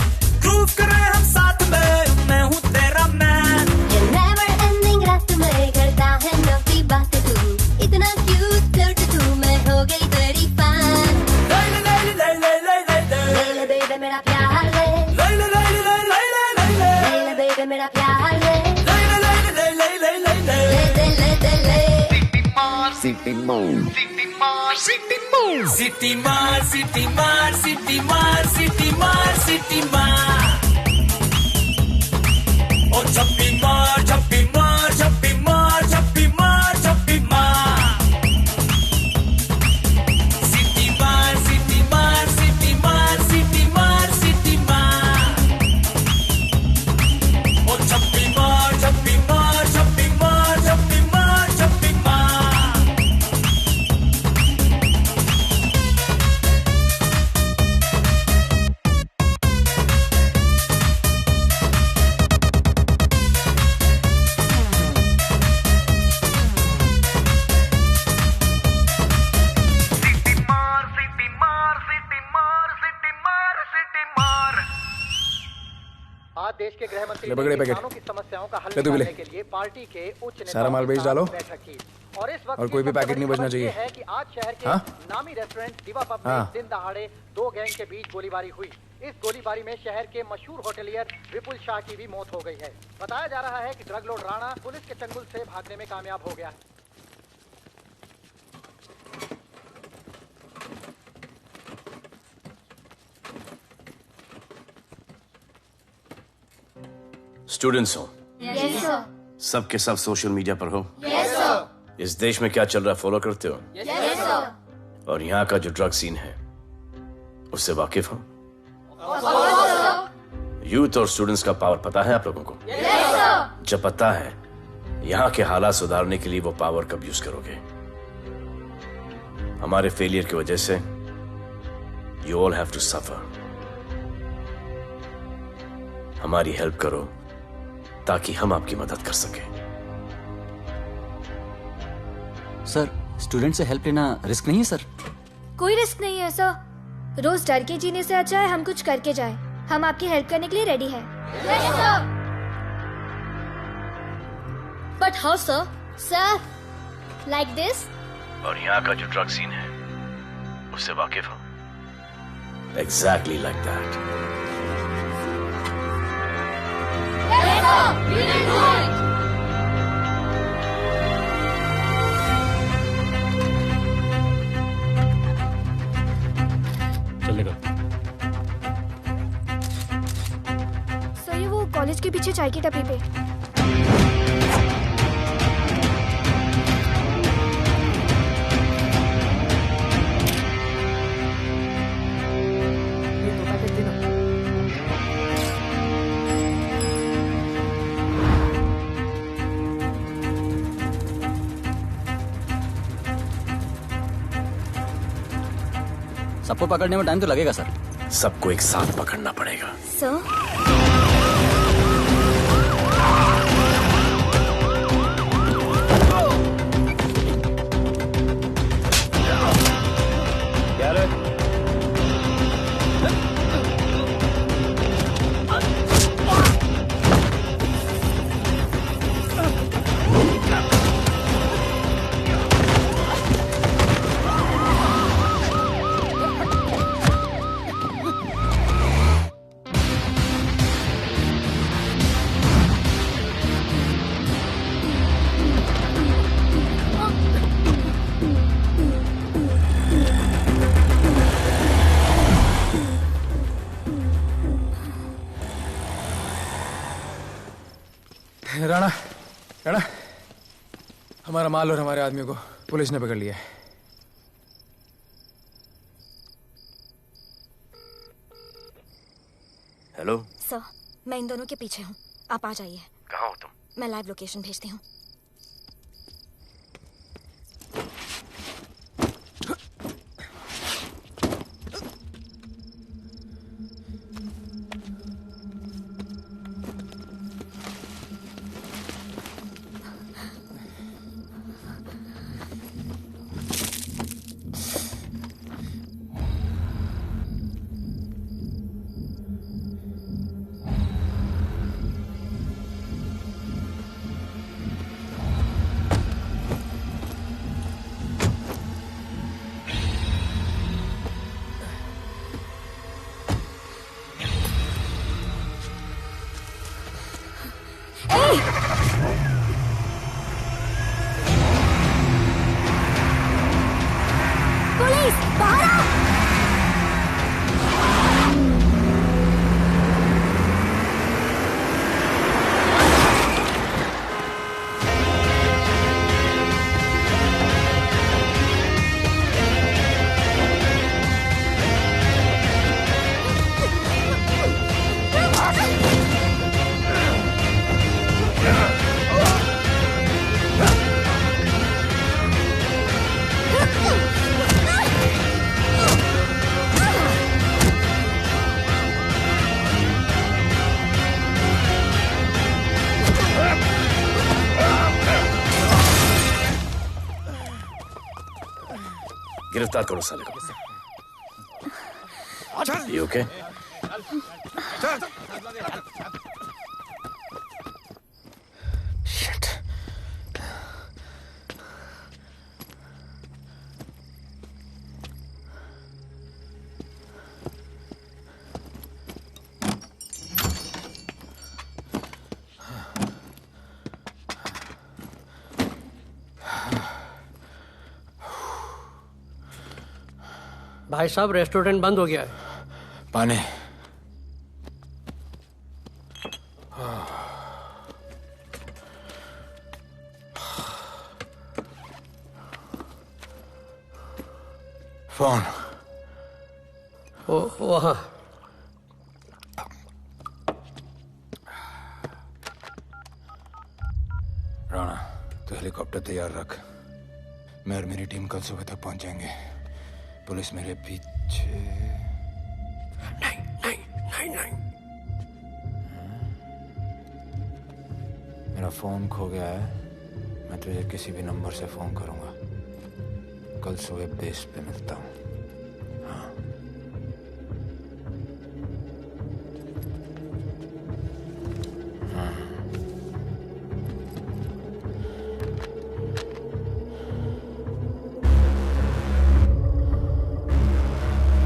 ग्रूव करे हम साथ में मैं हूँ तेरा मैन ये never ending रात में करता है नौकी बात तू इतना cute flirt तू मैं हो गई तेरी fan ले ले ले ले ले ले ले ले ले baby मेरा प्यार ले ले ले ले ले ले ले ले ले ले baby मेरा प्यार ले ले ले ले ले ले ले ले ले दे ले सिटी मार सिटी मार सिटी मार सिटी मार सिटी मार सिटी मार सिटी मार ओ छप्पी मार छप्पी मार छप्पी मार छप्पी मार छप्पी मार सिटी मार सिटी मार सिटी मार सिटी मार सिटी मार ओ छप्पी मार छप्पी मार छप्पी मार छप्पी मार छप्पी मार आज देश के गृह मंत्री ले पकड़े ने पैकेट। किसानों की समस्याओं का हल ले तू भी ले। निकालने के लिए पार्टी के उच्च नेताओं सारा माल के बेच साथ डालो। बैठक की। और इस वक्त और कोई भी सबसे पैकेट नहीं बड़ी बचना खबर ये चाहिए। है कि आज शहर के हाँ? नामी रेस्टोरेंट दिवा पब में हाँ। दिन दहाड़े दो गैंग के बीच गोलीबारी हुई। इस गोलीबारी में शहर के मशहूर होटलियर विपुल शाह की भी मौत हो गई है। बताया जा रहा है कि ड्रग लॉर्ड राणा पुलिस के चंगुल से भागने में कामयाब हो गया है। स्टूडेंट्स हो Yes, sir. सब के सब सोशल मीडिया पर हो Yes, sir. इस देश में क्या चल रहा है फॉलो करते हो Yes, sir. और यहाँ का जो ड्रग सीन है उससे वाकिफ हो यूथ और स्टूडेंट्स का पावर पता है आप लोगों को? Yes, sir. जब पता है, यहाँ के हालात सुधारने के लिए वो पावर कब यूज करोगे? हमारे फेलियर की वजह से you all have to suffer. हमारी हेल्प करो ताकि हम आपकी मदद कर सकें। सर, स्टूडेंट से हेल्प लेना रिस्क नहीं है सर? कोई रिस्क नहीं है सर। रोज डर के जीने से अच्छा है हम कुछ करके जाएं। हम आपकी हेल्प करने के लिए रेडी हैं। But how sir? Sir, like this. और यहाँ का जो ड्रग सीन है उससे वाकिफ हो? Exactly like that. चलेगा। सर, ये वो कॉलेज के पीछे चाय की टपरी पे। सबको पकड़ने में टाइम तो लगेगा सर। सबको एक साथ पकड़ना पड़ेगा। सर, राणा, राणा, हमारा माल और हमारे आदमियों को पुलिस ने पकड़ लिया है। हेलो सर, मैं इन दोनों के पीछे हूँ। आप आ जाइए। कहाँ हो तुम? मैं लाइव लोकेशन भेजती हूँ। पुलिस, बाहर आओ! गिरफ्तार करो साले को। You okay? Shit. भाई साहब, रेस्टोरेंट बंद हो गया है। पानी। फोन। वहाँ। हेलीकॉप्टर तैयार रख। मैं और मेरी टीम कल सुबह तक पहुंच जाएंगे। पुलिस मेरे पीछे नहीं। मेरा फोन खो गया है। मैं तुझे किसी भी नंबर से फोन करूंगा। कल सुबह बेस पे मिलता हूँ। हाँ।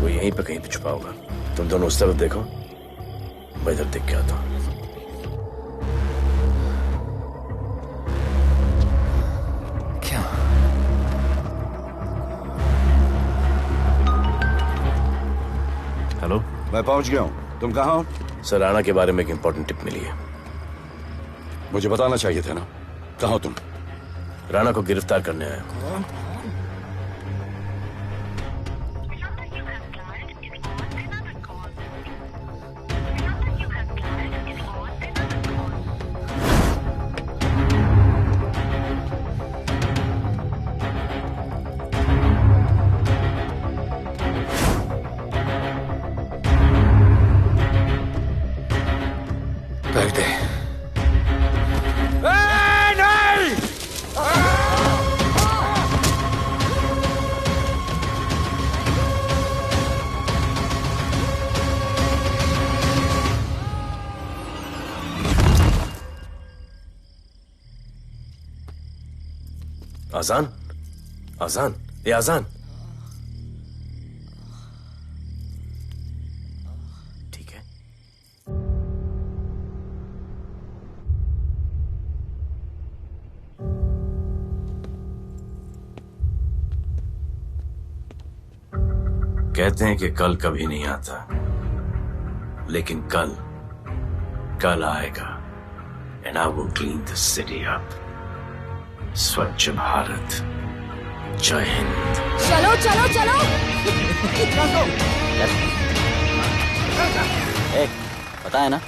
वो यहीं पे कहीं पे छुपा होगा। तुम दोनों उस तरफ देखो, मैं इधर देख के आता हूँ। क्या? हेलो, मैं पहुंच गया हूँ। तुम कहाँ हो? सर, राणा के बारे में एक इंपॉर्टेंट टिप मिली है। मुझे बताना चाहिए था ना। कहाँ हो तुम? राणा को गिरफ्तार करने आया हूँ। बैग दे। आजान, आजान, ये आजान। ठीक है। कहते हैं कि कल कभी नहीं आता, लेकिन कल आएगा। And I will clean the city up. स्वच्छ भारत। जय हिंद। चलो चलो चलो। पता है ना,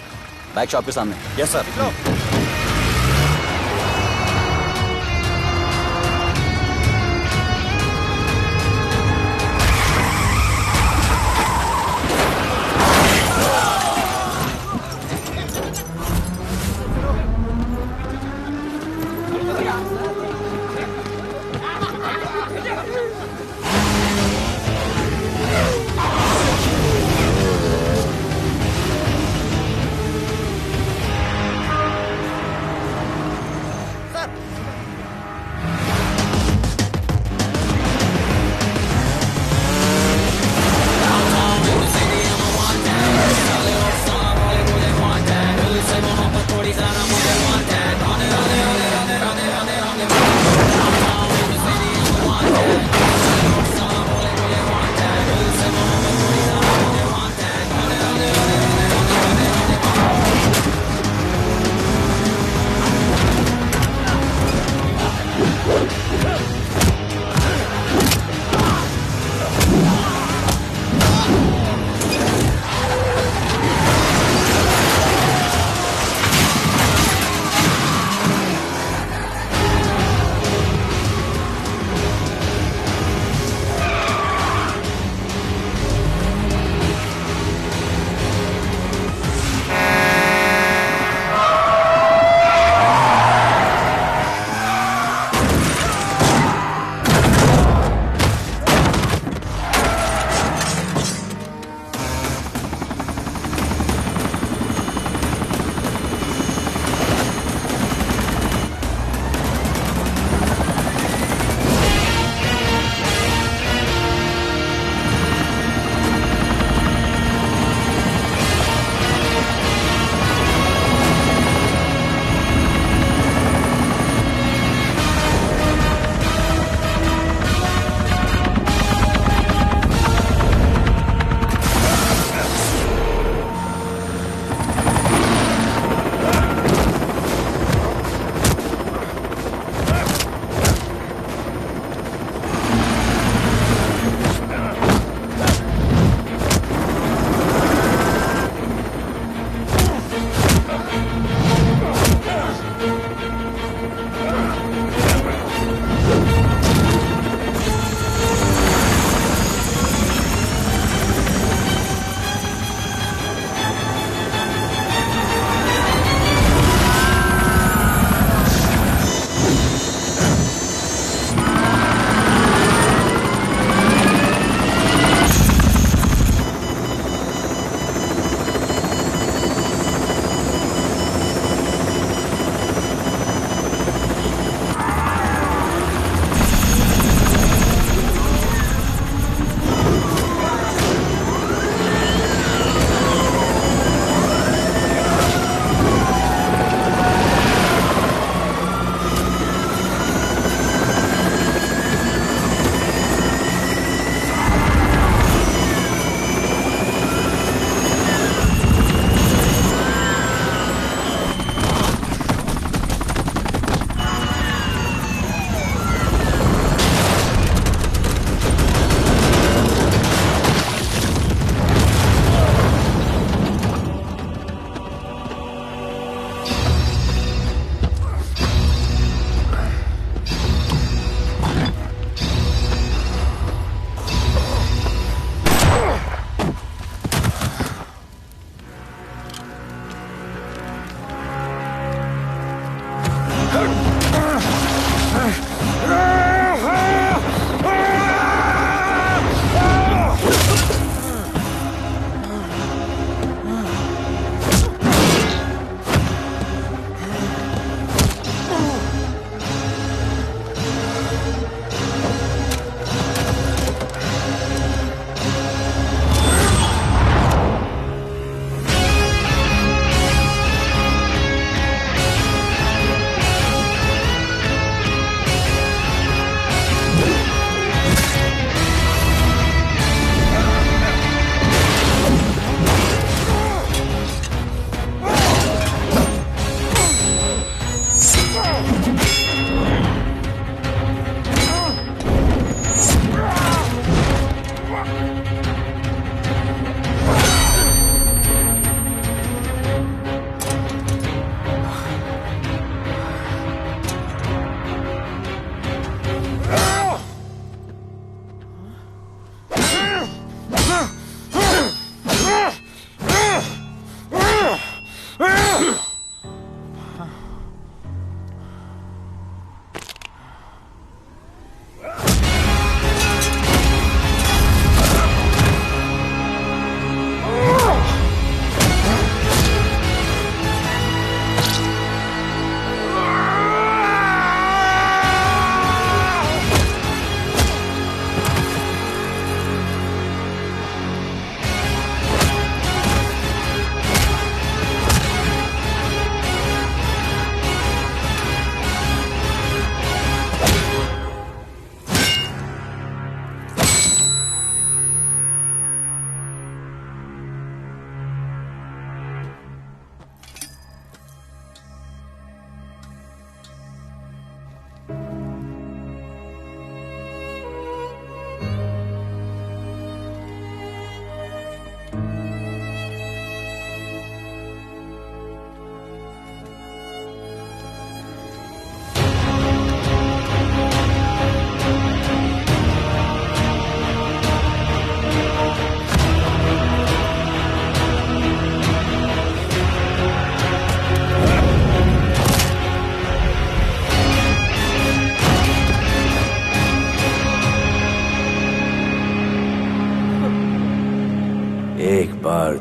बैग शॉप के सामने। Yes sir.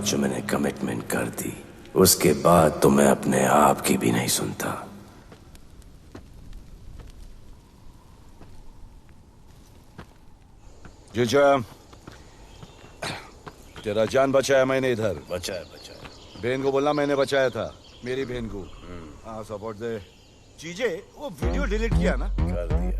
बाद जो मैंने कमिटमेंट कर दी, उसके बाद तो मैं अपने आप की भी नहीं सुनता। जीजा, तेरा जान बचाया मैंने इधर। बचाया। बहन को बोलना मैंने बचाया था, मेरी बहन को। हाँ, सपोर्ट दे। चीजे वो वीडियो डिलीट किया ना? कर दिया।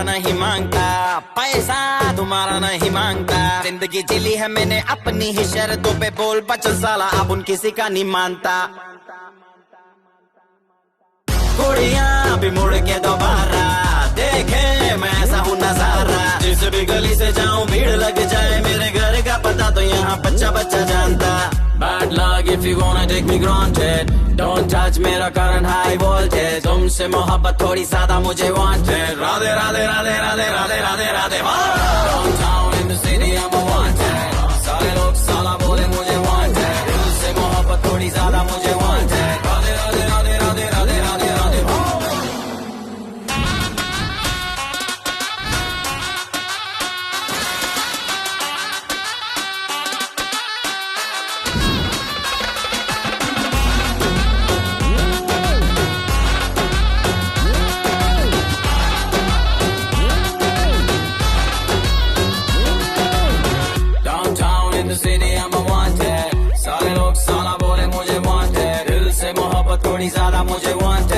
नहीं मांगता, पैसा तुम्हारा नहीं मांगता, जिंदगी जिली है मैंने अपनी ही शर्तों पे, बोल बचल साला अब उन किसी का नहीं मानता। कुड़ियां भी मुड़ के दोबारा देखे मैं ऐसा हूँ नजारा, जिस भी गली से जाऊं भीड़ लग जाए, मेरे घर का पता तो यहाँ बच्चा बच्चा जानता। Bad luck if you gonna take me granted, don't touch मेरा current high voltage, तुमसे मोहब्बत थोड़ी ज्यादा मुझे wanted, Radhe Radhe Radhe Radhe Radhe Radhe Radhe. Downtown in the city I'm a wanted, सारे लोग साला बोले मुझे wanted, दिल से मोहब्बत थोड़ी ज्यादा मुझे wanted, राधे राधे राधे राधे राधे राधे राधे। ज्यादा मुझे want